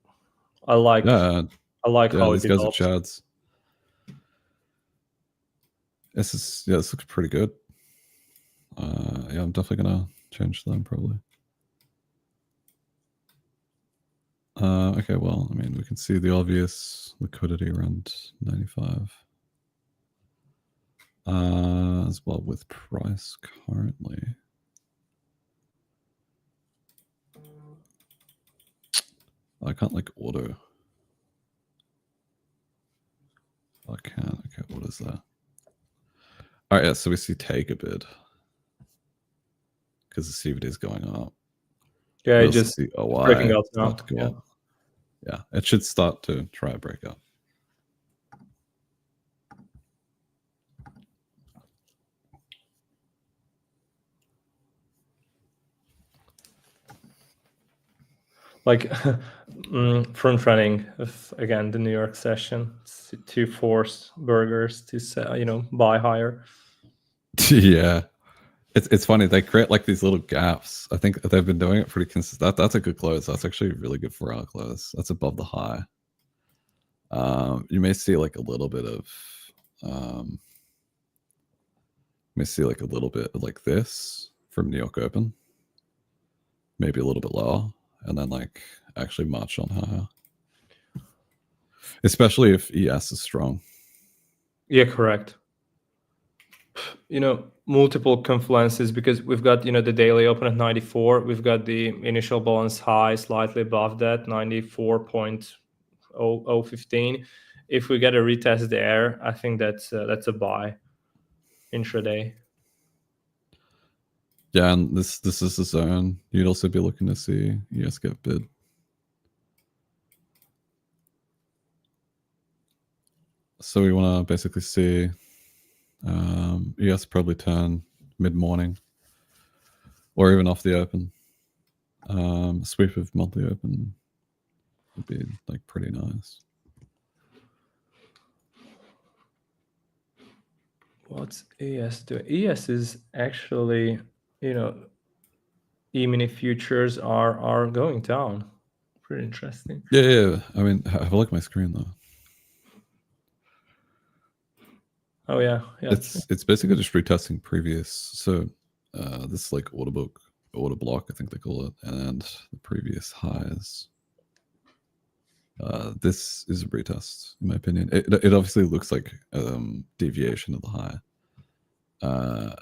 I like Yeah, how it these guys are develops. chads. This looks pretty good. Yeah, I'm definitely gonna change them probably. Okay, well, I mean, we can see the obvious liquidity around 95. As well with price currently. I can't like auto. I can. Okay, what is that? All right, yeah, so we see take a bid because the CVD is going up. Yeah, We it also just see breaking OI out now. start to go Yeah. up. Yeah, it should start to try a breakout. Like front running of again the New York session to force burgers to sell, buy higher. Yeah. It's funny. They create like these little gaps. I think they've been doing it pretty consistent. That's a good close. That's actually really good for our close. That's above the high. You may see like a little bit of like this from New York Open. Maybe a little bit lower. And then like actually march on higher. Especially if ES is strong. Yeah, correct. Multiple confluences because we've got the daily open at 94. We've got the initial balance high slightly above that 94.0015. If we get a retest there, I think that's a buy intraday. Yeah, and this is the zone. You'd also be looking to see ES get bid. So we want to basically see ES probably turn mid-morning or even off the open. Sweep of monthly open would be like pretty nice. What's ES doing? ES is actually, E-mini futures are going down. Pretty interesting. Yeah. I mean, have a look at my screen though. Oh yeah. It's basically just retesting previous. So this like order block, I think they call it, and the previous highs. This is a retest, in my opinion. It obviously looks like deviation of the high,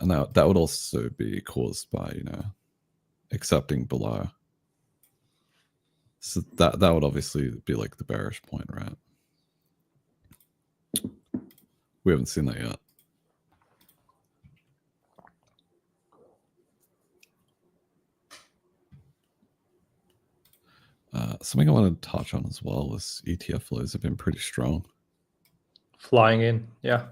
and that would also be caused by accepting below. So that would obviously be like the bearish point, right? We haven't seen that yet. Something I wanted to touch on as well was ETF flows have been pretty strong. Flying in, yeah.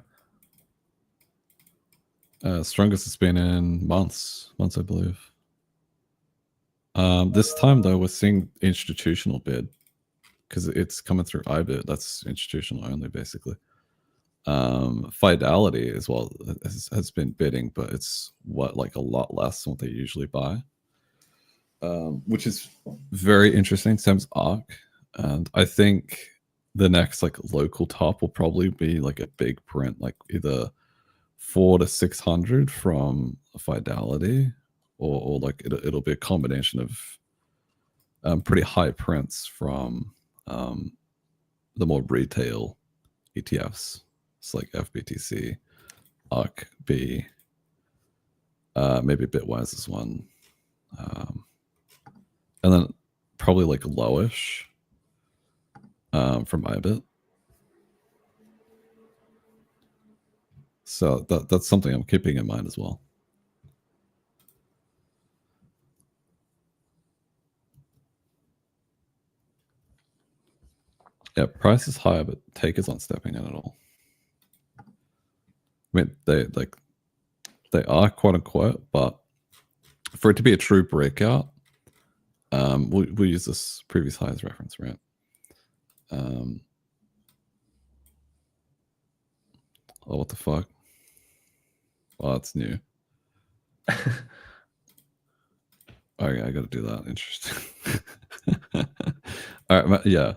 Strongest it's been in months, I believe. This time though, we're seeing institutional bid because it's coming through iBid. That's institutional only, basically. Fidelity as well has been bidding, but it's like a lot less than what they usually buy, which is very interesting. Same as ARC, and I think the next like local top will probably be like a big print, like either 400 to 600 from Fidelity, or like it'll be a combination of pretty high prints from the more retail ETFs. It's like FBTC, ARC, B, maybe Bitwise is one, and then probably like lowish from iBit. So that's something I'm keeping in mind as well. Yeah, price is higher, but take is not stepping in at all. I mean, they are quote unquote, but for it to be a true breakout, we'll use this previous high as reference, right? Oh, what the fuck? Oh, it's new. Okay, I got to do that. Interesting. All right, yeah,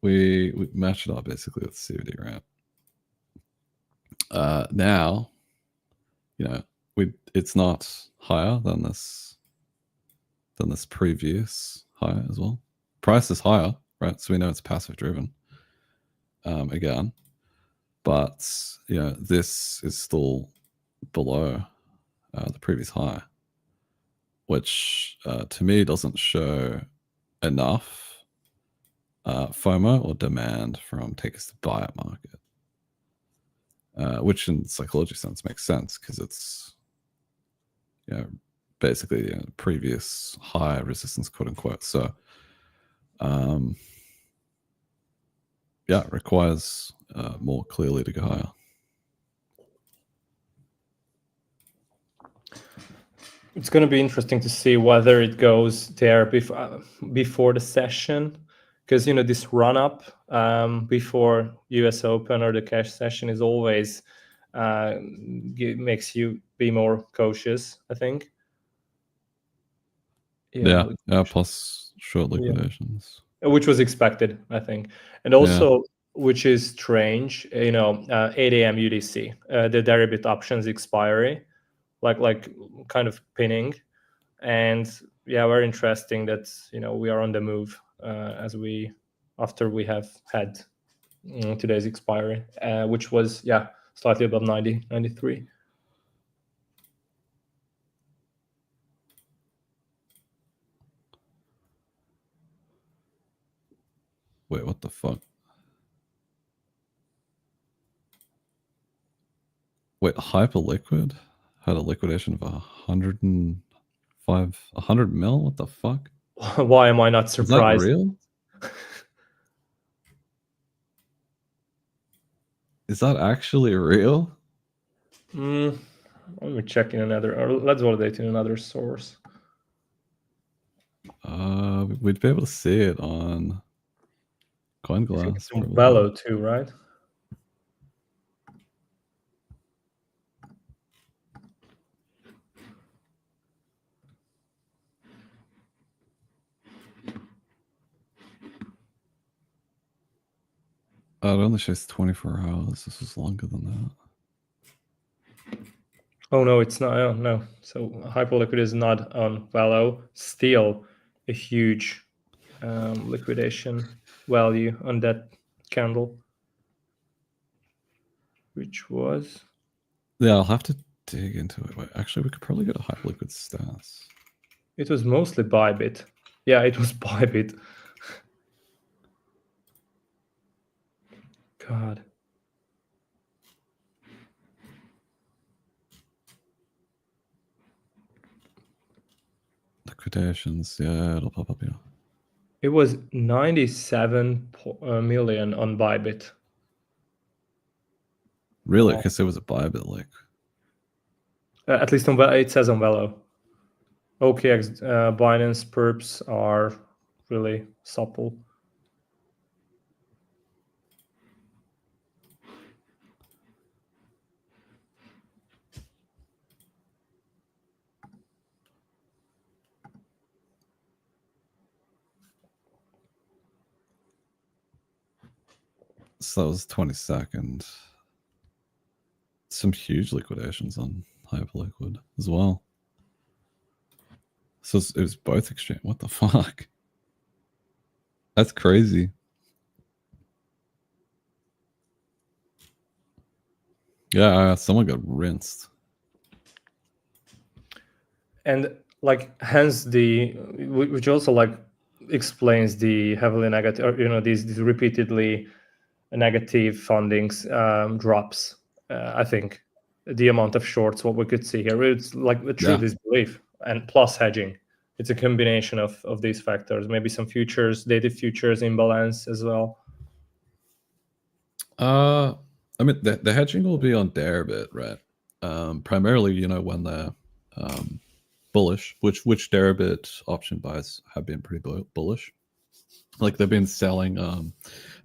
we matched it up basically with CVD, right? Now, it's not higher than this previous high as well. Price is higher, right? So we know it's passive driven again, but this is still below the previous high, which to me doesn't show enough FOMO or demand from takers to buy at market, which in psychology sense makes sense because it's basically previous high resistance, quote unquote. So it requires more clearly to go higher. It's going to be interesting to see whether it goes there before the session, because this run up before US Open or the cash session is always makes you be more cautious, I think. Yeah, plus short liquidations, which was expected, I think, and also which is strange. 8 a.m. UTC, the deribit options expiry, like kind of pinning, and very interesting that we are on the move after we have had today's expiry, which was slightly above 93. Wait, what the fuck? Wait, Hyperliquid had a liquidation of 100 mil? What the fuck? Why am I not surprised? Is that real? Is that actually real? Let me check in another, or let's validate in another source. We'd be able to see it on CoinGlass. Velo too, right? It only shows 24 hours. This is longer than that. Oh no, it's not. Oh, no. So Hyperliquid is not on Velo. Still a huge liquidation value on that candle, which was. Yeah, I'll have to dig into it. Wait, actually, we could probably go to Hyperliquid stats. It was mostly Bybit. Yeah, it was Bybit. God. Liquidations, yeah, it'll pop up here. It was 97 million on Bybit. Really? Because there was a Bybit leak. At least on it says on Velo. OKX Binance perps are really supple. So that was 22nd. Some huge liquidations on Hyperliquid as well. So it was both exchange. What the fuck? That's crazy. Yeah, someone got rinsed. And hence which also explains the heavily negative, or these repeatedly negative fundings drops. I think the amount of shorts, what we could see here, it's like a true disbelief, and plus hedging. It's a combination of these factors. Maybe some dated futures imbalance as well. I mean, the hedging will be on Deribit, right? Primarily, when they're bullish, which Deribit option buys have been pretty bullish. Like they've been selling, I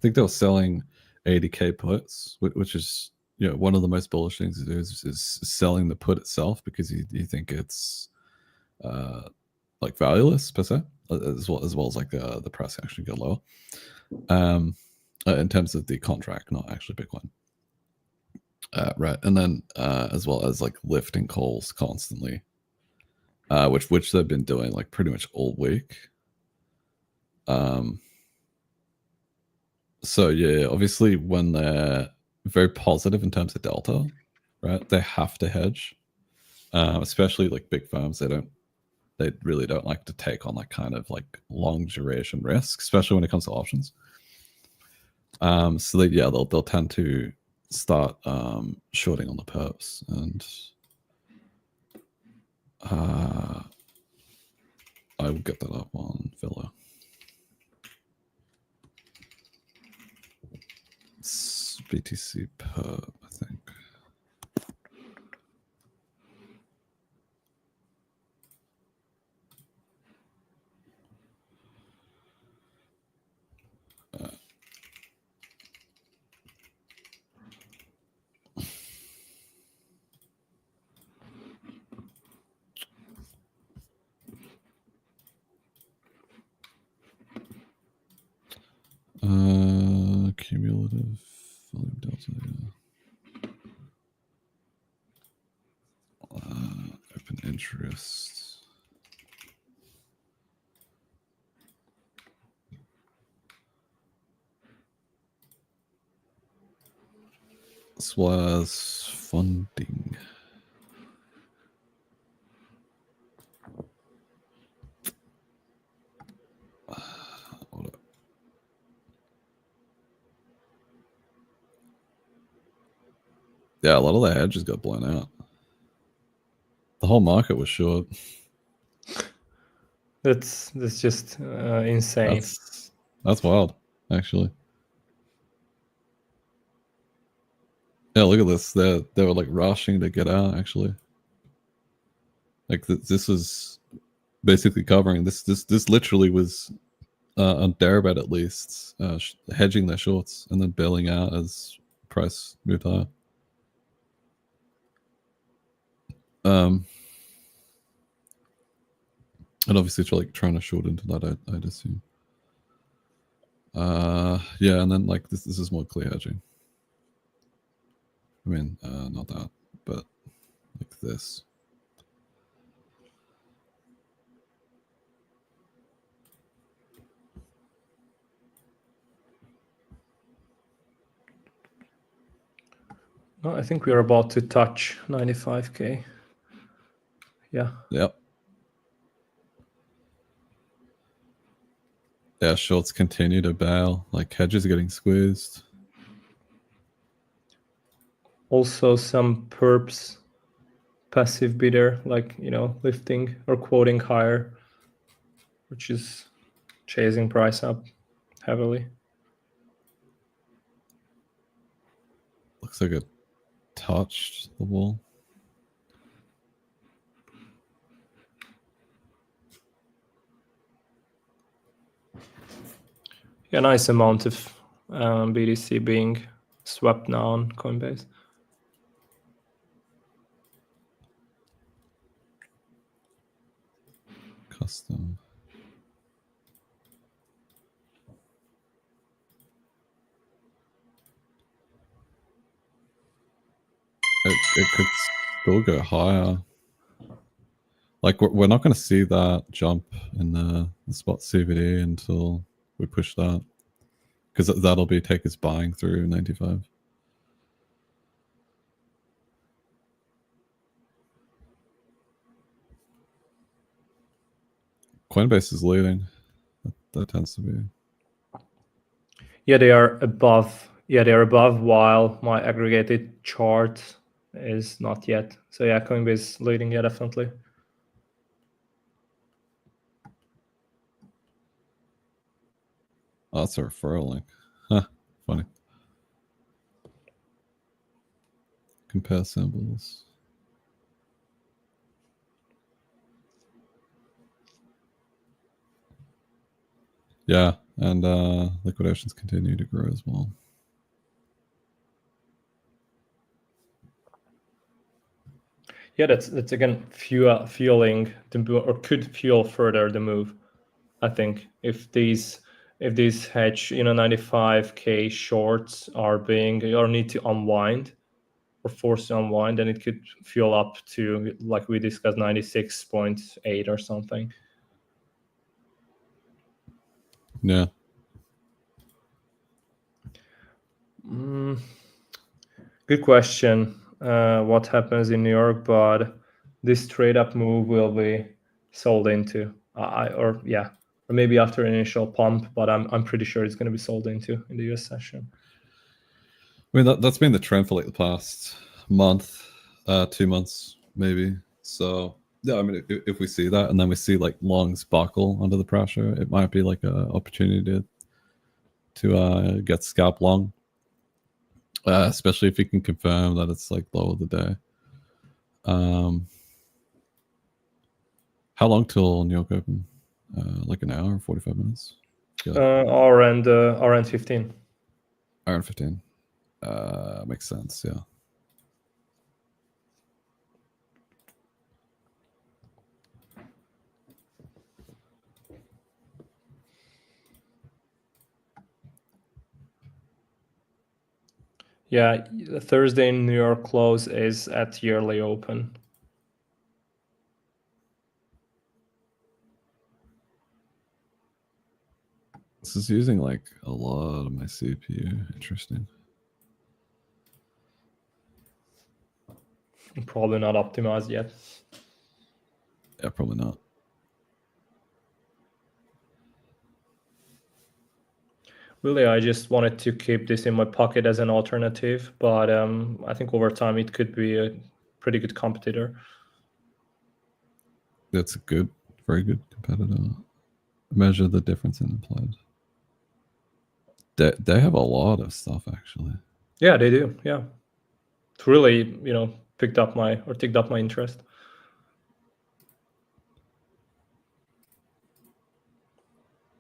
think they were selling 80K puts, which is one of the most bullish things to do is selling the put itself, because you think it's valueless per se, as well as the price actually go lower. In terms of the contract, not actually Bitcoin. Right, and then as well as lifting calls constantly, which they've been doing pretty much all week. So yeah, obviously when they're very positive in terms of delta, right? They have to hedge, especially like big firms. They really don't like to take on that kind of like long duration risk, especially when it comes to options. So they'll tend to start shorting on the perps, and I will get that up on Villa. It's BTC perp, I think. Cumulative volume delta. Open interest. As well as funding. Yeah, a lot of the hedges got blown out. The whole market was short. That's just insane. That's wild, actually. Yeah, look at this. They were like rushing to get out. Actually, like this was basically covering this. This literally was on Deribet at least hedging their shorts and then bailing out as price moved higher. And obviously it's like trying to short into that, I'd assume. Yeah, and then like this is more clear hedging. I mean, not that, but like this. I think we're about to touch 95K. Yeah. Yep. Yeah, shorts continue to bail. Like hedges are getting squeezed. Also some perps, passive bidder, like, lifting or quoting higher, which is chasing price up heavily. Looks like it touched the wall. Yeah, nice amount of BTC being swept now on Coinbase. Custom. It could still go higher. Like we're not going to see that jump in the spot CVD until we push that, because that'll be takers buying through 95. Coinbase is leading. That tends to be. Yeah, they are above. Yeah, they're above, while my aggregated chart is not yet. So yeah, Coinbase leading, yeah, definitely. Oh, that's a referral link. Huh, funny. Compare symbols. Yeah, and liquidations continue to grow as well. Yeah, that's again fueling the move, or could fuel further the move. I think if these hedge 95K shorts are being or need to unwind or forced to unwind, then it could fuel up to, like we discussed, 96.8 or something. Yeah. Good question. What happens in New York, but this trade up move will be sold into, or maybe after an initial pump, but I'm pretty sure it's going to be sold into in the US session. I mean, that's been the trend for like the past month, 2 months, maybe. So yeah, I mean, if we see that and then we see like longs buckle under the pressure, it might be like an opportunity to get scalp long, especially if you can confirm that it's like low of the day. How long till New York Open? Like an hour, 45 minutes? Hour and 15. Hour and 15. Makes sense, yeah. Yeah, Thursday in New York close is at yearly open. This is using like a lot of my CPU. Interesting. Probably not optimized yet. Yeah, probably not. Really, I just wanted to keep this in my pocket as an alternative, but I think over time it could be a pretty good competitor. That's a good, very good competitor. Measure the difference in implied. They have a lot of stuff actually. Yeah, they do. Yeah, it's really ticked up my interest.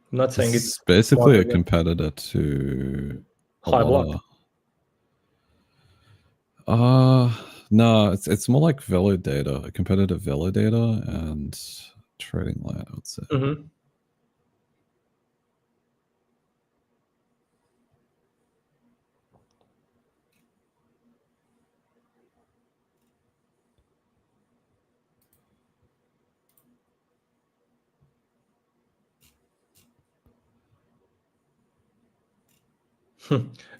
I'm not saying It's it's basically a smart, competitor to a high lot block. no, it's more like validator, a competitive validator and trading light, I would say. Mm-hmm.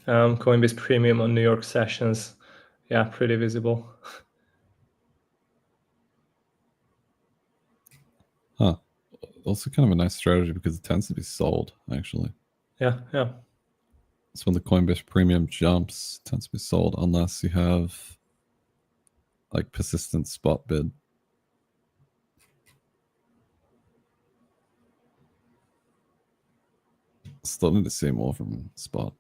Coinbase Premium on New York sessions. Yeah, pretty visible. Huh. Also kind of a nice strategy because it tends to be sold, actually. Yeah. So when the Coinbase Premium jumps, it tends to be sold unless you have like persistent spot bid. Still need to see more from spot.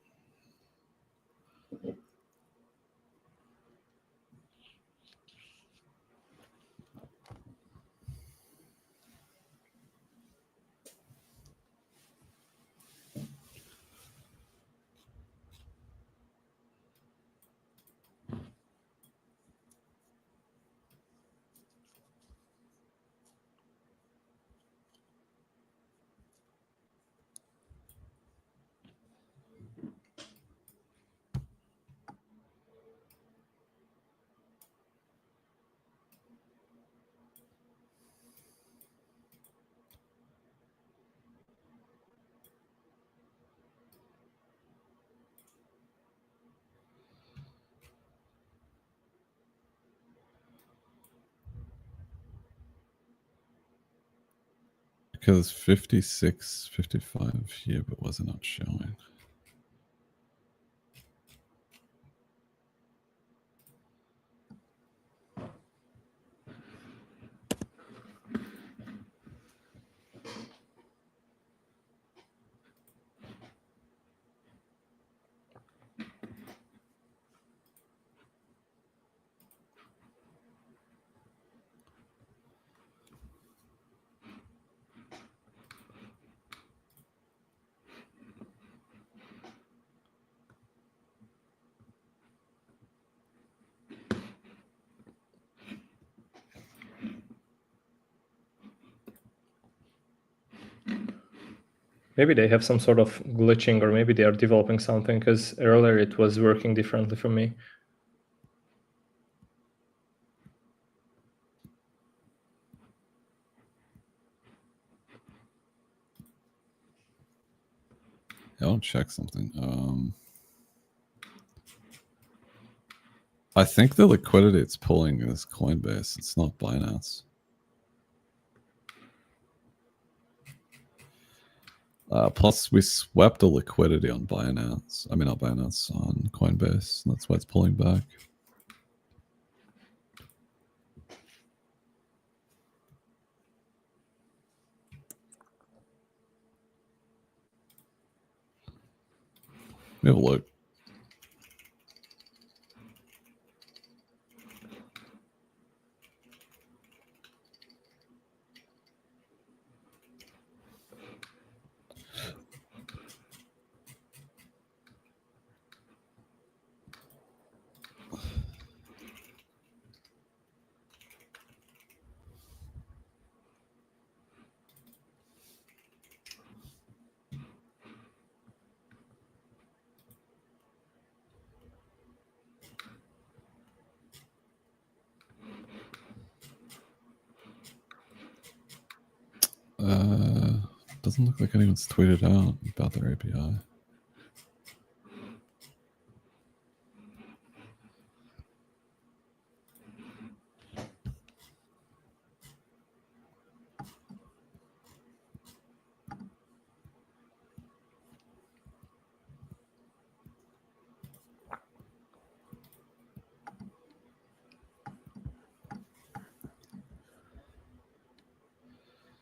Because 56, 55 here, but wasn't not showing. Maybe they have some sort of glitching, or maybe they are developing something, because earlier it was working differently for me. Yeah, I'll check something. I think the liquidity it's pulling is Coinbase. It's not Binance. Plus, we swept the liquidity on Binance. I mean, not Binance, on Coinbase. That's why it's pulling back. Let me have a look. Doesn't look like anyone's tweeted out about their API.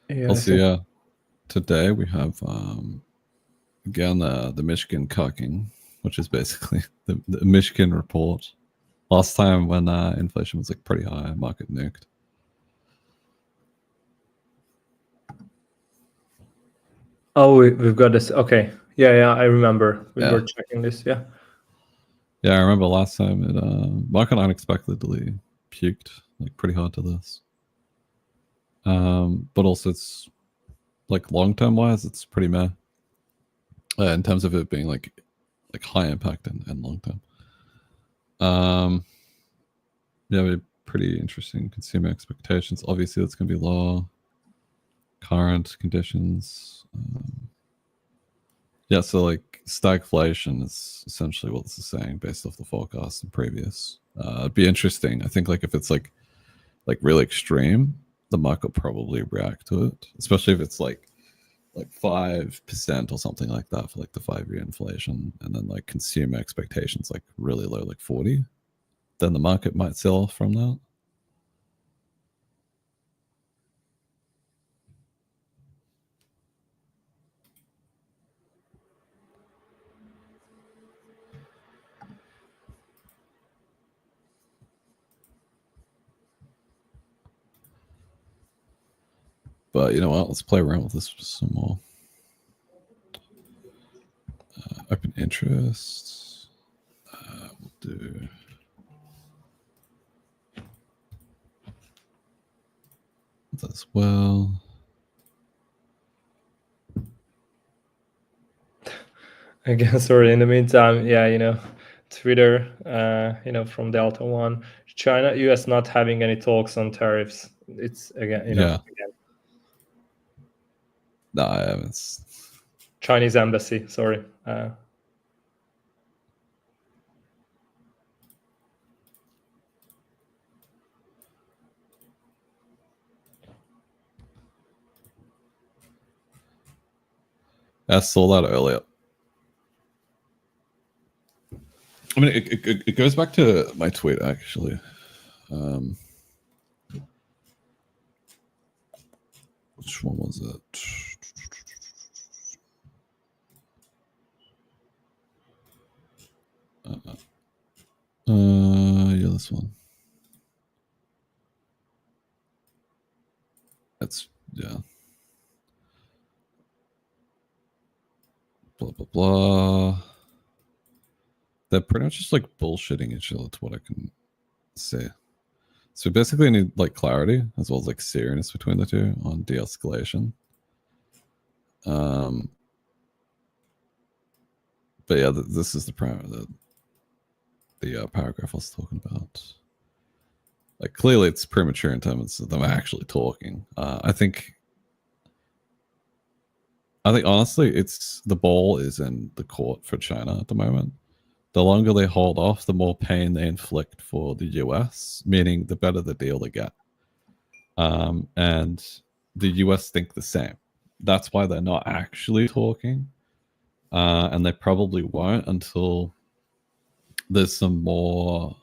Yeah, Also, yeah, today we have again the Michigan cucking, which is basically the Michigan report. Last time when inflation was like pretty high, market nuked. Oh, we've got this. Okay. Yeah, I remember. We were checking this. Yeah. Yeah, I remember last time it market unexpectedly puked like pretty hard to this. But also it's like long-term wise, it's pretty meh. In terms of it being like high impact and long-term. Yeah, pretty interesting consumer expectations. Obviously, that's going to be low. Current conditions. Yeah, so like stagflation is essentially what this is saying based off the forecast and previous. It'd be interesting. I think like if it's like really extreme, the market will probably react to it, especially if it's like 5% or something like that for like the 5-year inflation, and then like consumer expectations like really low, like 40. Then the market might sell off from that. But you know what? Let's play around with this some more. Open interest. We'll do. That as well. Again, sorry. In the meantime, yeah, Twitter, from Delta One, China, US not having any talks on tariffs. It's again, Yeah. again. No, I haven't. Chinese embassy. Sorry. I saw that earlier. I mean, it goes back to my tweet actually. Which one was it? Yeah, this one. That's yeah. Blah blah blah. They're pretty much just like bullshitting each other to what I can say. So basically, I need like clarity as well as like seriousness between the two on de-escalation. But yeah, this is the paragraph I was talking about. Like clearly, it's premature in terms of them actually talking. I think honestly, it's the ball is in the court for China at the moment the longer they hold off, the more pain they inflict for the US, meaning the better the deal they get. And the US think the same. That's why they're not actually talking. And they probably won't until there's some more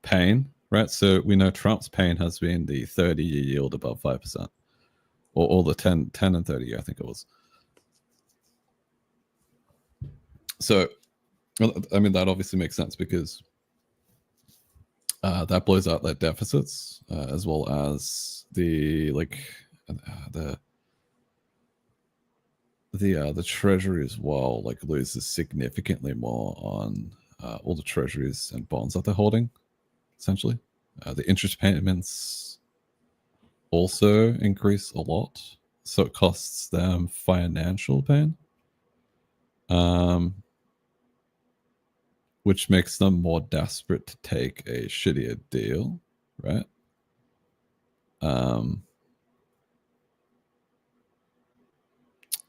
pain, right? So we know Trump's pain has been the 30-year yield above 5%, or the 10 and 30-year, I think it was. So, I mean, that obviously makes sense because that blows out their deficits, as well as the the treasury as well, like loses significantly more on all the treasuries and bonds that they're holding. Essentially, the interest payments also increase a lot, so it costs them financial pain, which makes them more desperate to take a shittier deal, right?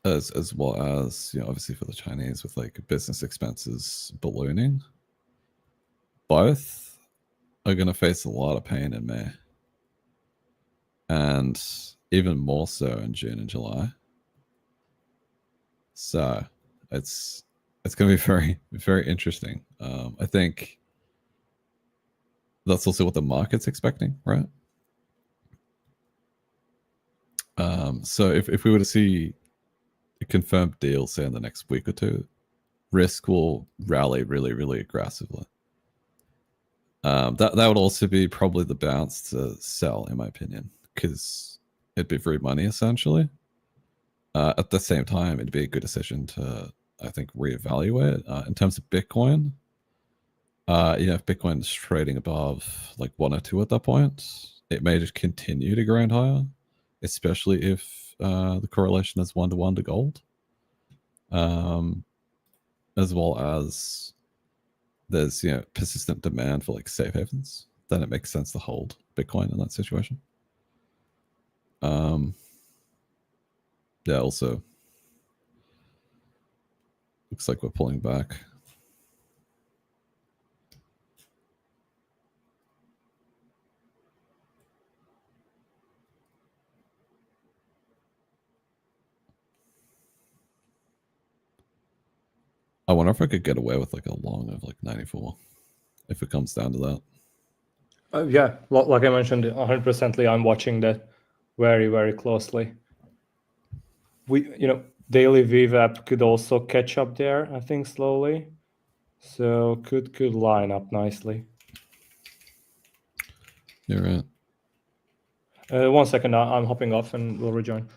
As well as, you know, obviously for the Chinese with like business expenses ballooning, both are going to face a lot of pain in May, and even more so in June and July. So it's going to be very, very interesting. I think that's also what the market's expecting, right? So if we were to see a confirmed deal, say in the next week or two, risk will rally really, really aggressively. That would also be probably the bounce to sell, in my opinion, because it'd be free money essentially. At the same time, it'd be a good decision to, I think, reevaluate in terms of Bitcoin. If Bitcoin is trading above like 1 or 2 at that point, it may just continue to grind higher, especially if the correlation is 1-to-1 to gold, as well as there's persistent demand for like safe havens. Then it makes sense to hold Bitcoin in that situation. Also looks like we're pulling back. I wonder if I could get away with like a long of like 94 if it comes down to that. Yeah, like I mentioned, 100%ly, I'm watching that very, very closely. Daily VWAP could also catch up there, I think, slowly. So could line up nicely. You're right. 1 second, I'm hopping off and we'll rejoin.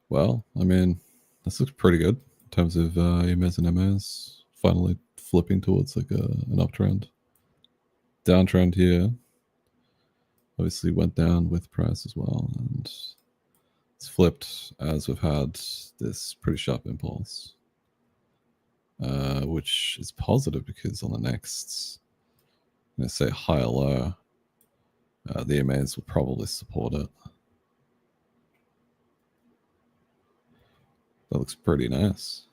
Well, I mean, this looks pretty good in terms of EMAs and MAs finally flipping towards like an uptrend. Downtrend here obviously went down with price as well, and it's flipped as we've had this pretty sharp impulse, which is positive because on the next, say high or low, the EMAs will probably support it. That looks pretty nice.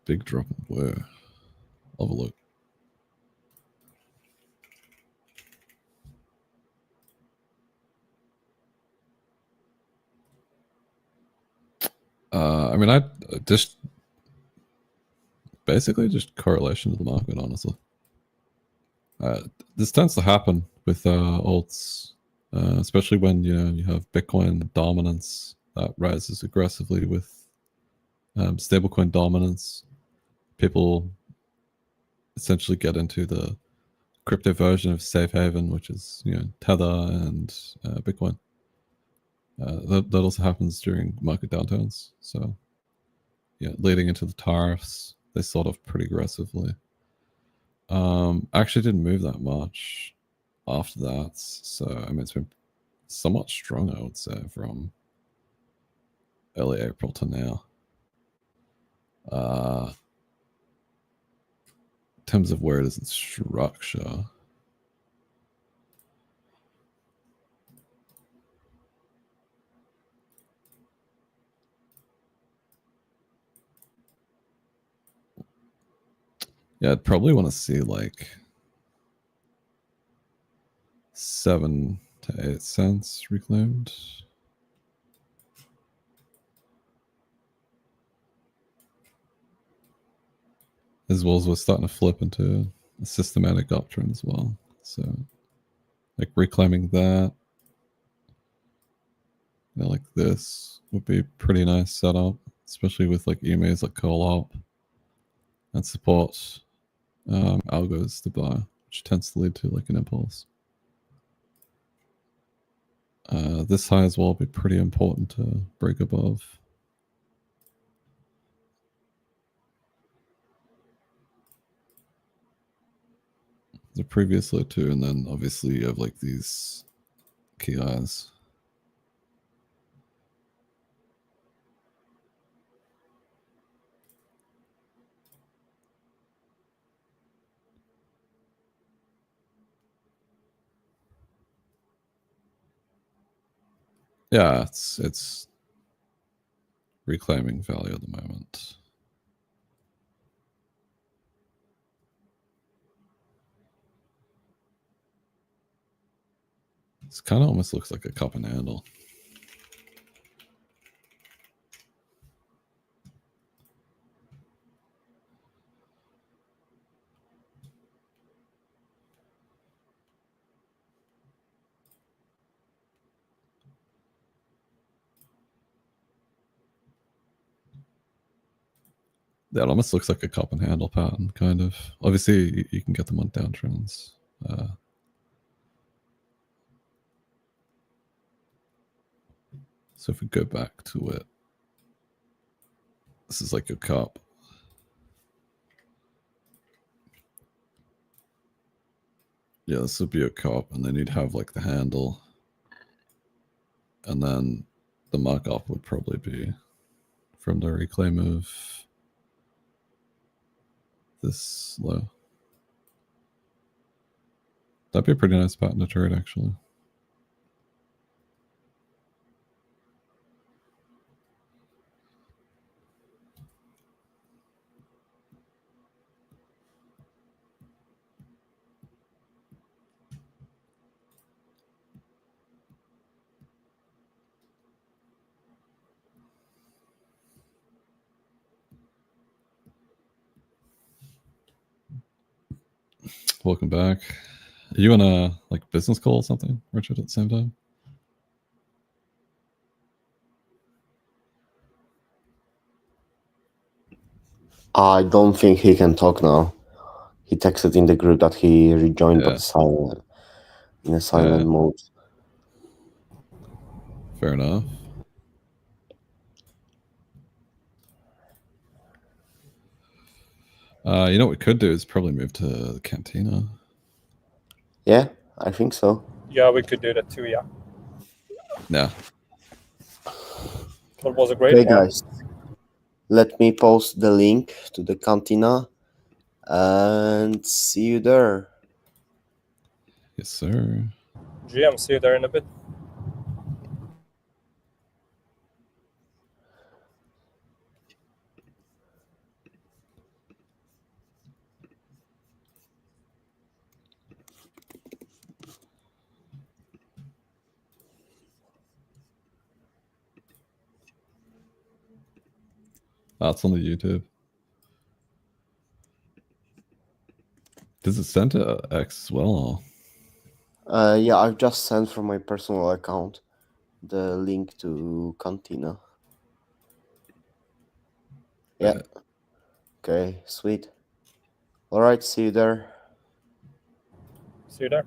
Big drop in where? I'll have a look. I mean, I just basically just correlation to the market, honestly. This tends to happen with alts, especially when you have Bitcoin dominance that rises aggressively with stablecoin dominance. People essentially get into the crypto version of safe haven, which is Tether and Bitcoin. That also happens during market downturns. So leading into the tariffs, they sold off pretty aggressively. Actually didn't move that much after that. So I mean, it's been somewhat strong, I would say, from early April to now. In terms of where it is in structure, I'd probably want to see like 7 to 8 cents reclaimed. As well as we're starting to flip into a systematic uptrend as well. So like reclaiming that, like this would be a pretty nice setup, especially with like EMAs like co-op and support algos to buy, which tends to lead to like an impulse. This high as well will be pretty important to break above. The previous low too, and then obviously you have like these key highs. Yeah, it's reclaiming value at the moment. This kind of almost looks like a cup and handle. That almost looks like a cup and handle pattern, kind of. Obviously, you can get them on downtrends. So if we go back to it, this is like your cup. Yeah, this would be a cup, and then you'd have like the handle, and then the markup would probably be from the reclaim of this low. That'd be a pretty nice pattern to trade, actually. Welcome back. Are you on a like business call or something, Richard, at the same time? I don't think he can talk now. He texted in the group that he rejoined, but in a silent mode. Fair enough. You know what we could do is probably move to the Cantina. Yeah, I think so. Yeah, we could do that too. Yeah. Yeah. That was a great Okay, one. guys. Let me post the link to the Cantina and see you there. Yes, sir. GM, see you there in a bit. That's on the YouTube. Does it send to X as well? Yeah, I've just sent from my personal account the link to Cantina. Yeah. Okay, sweet. All right, see you there. See you there.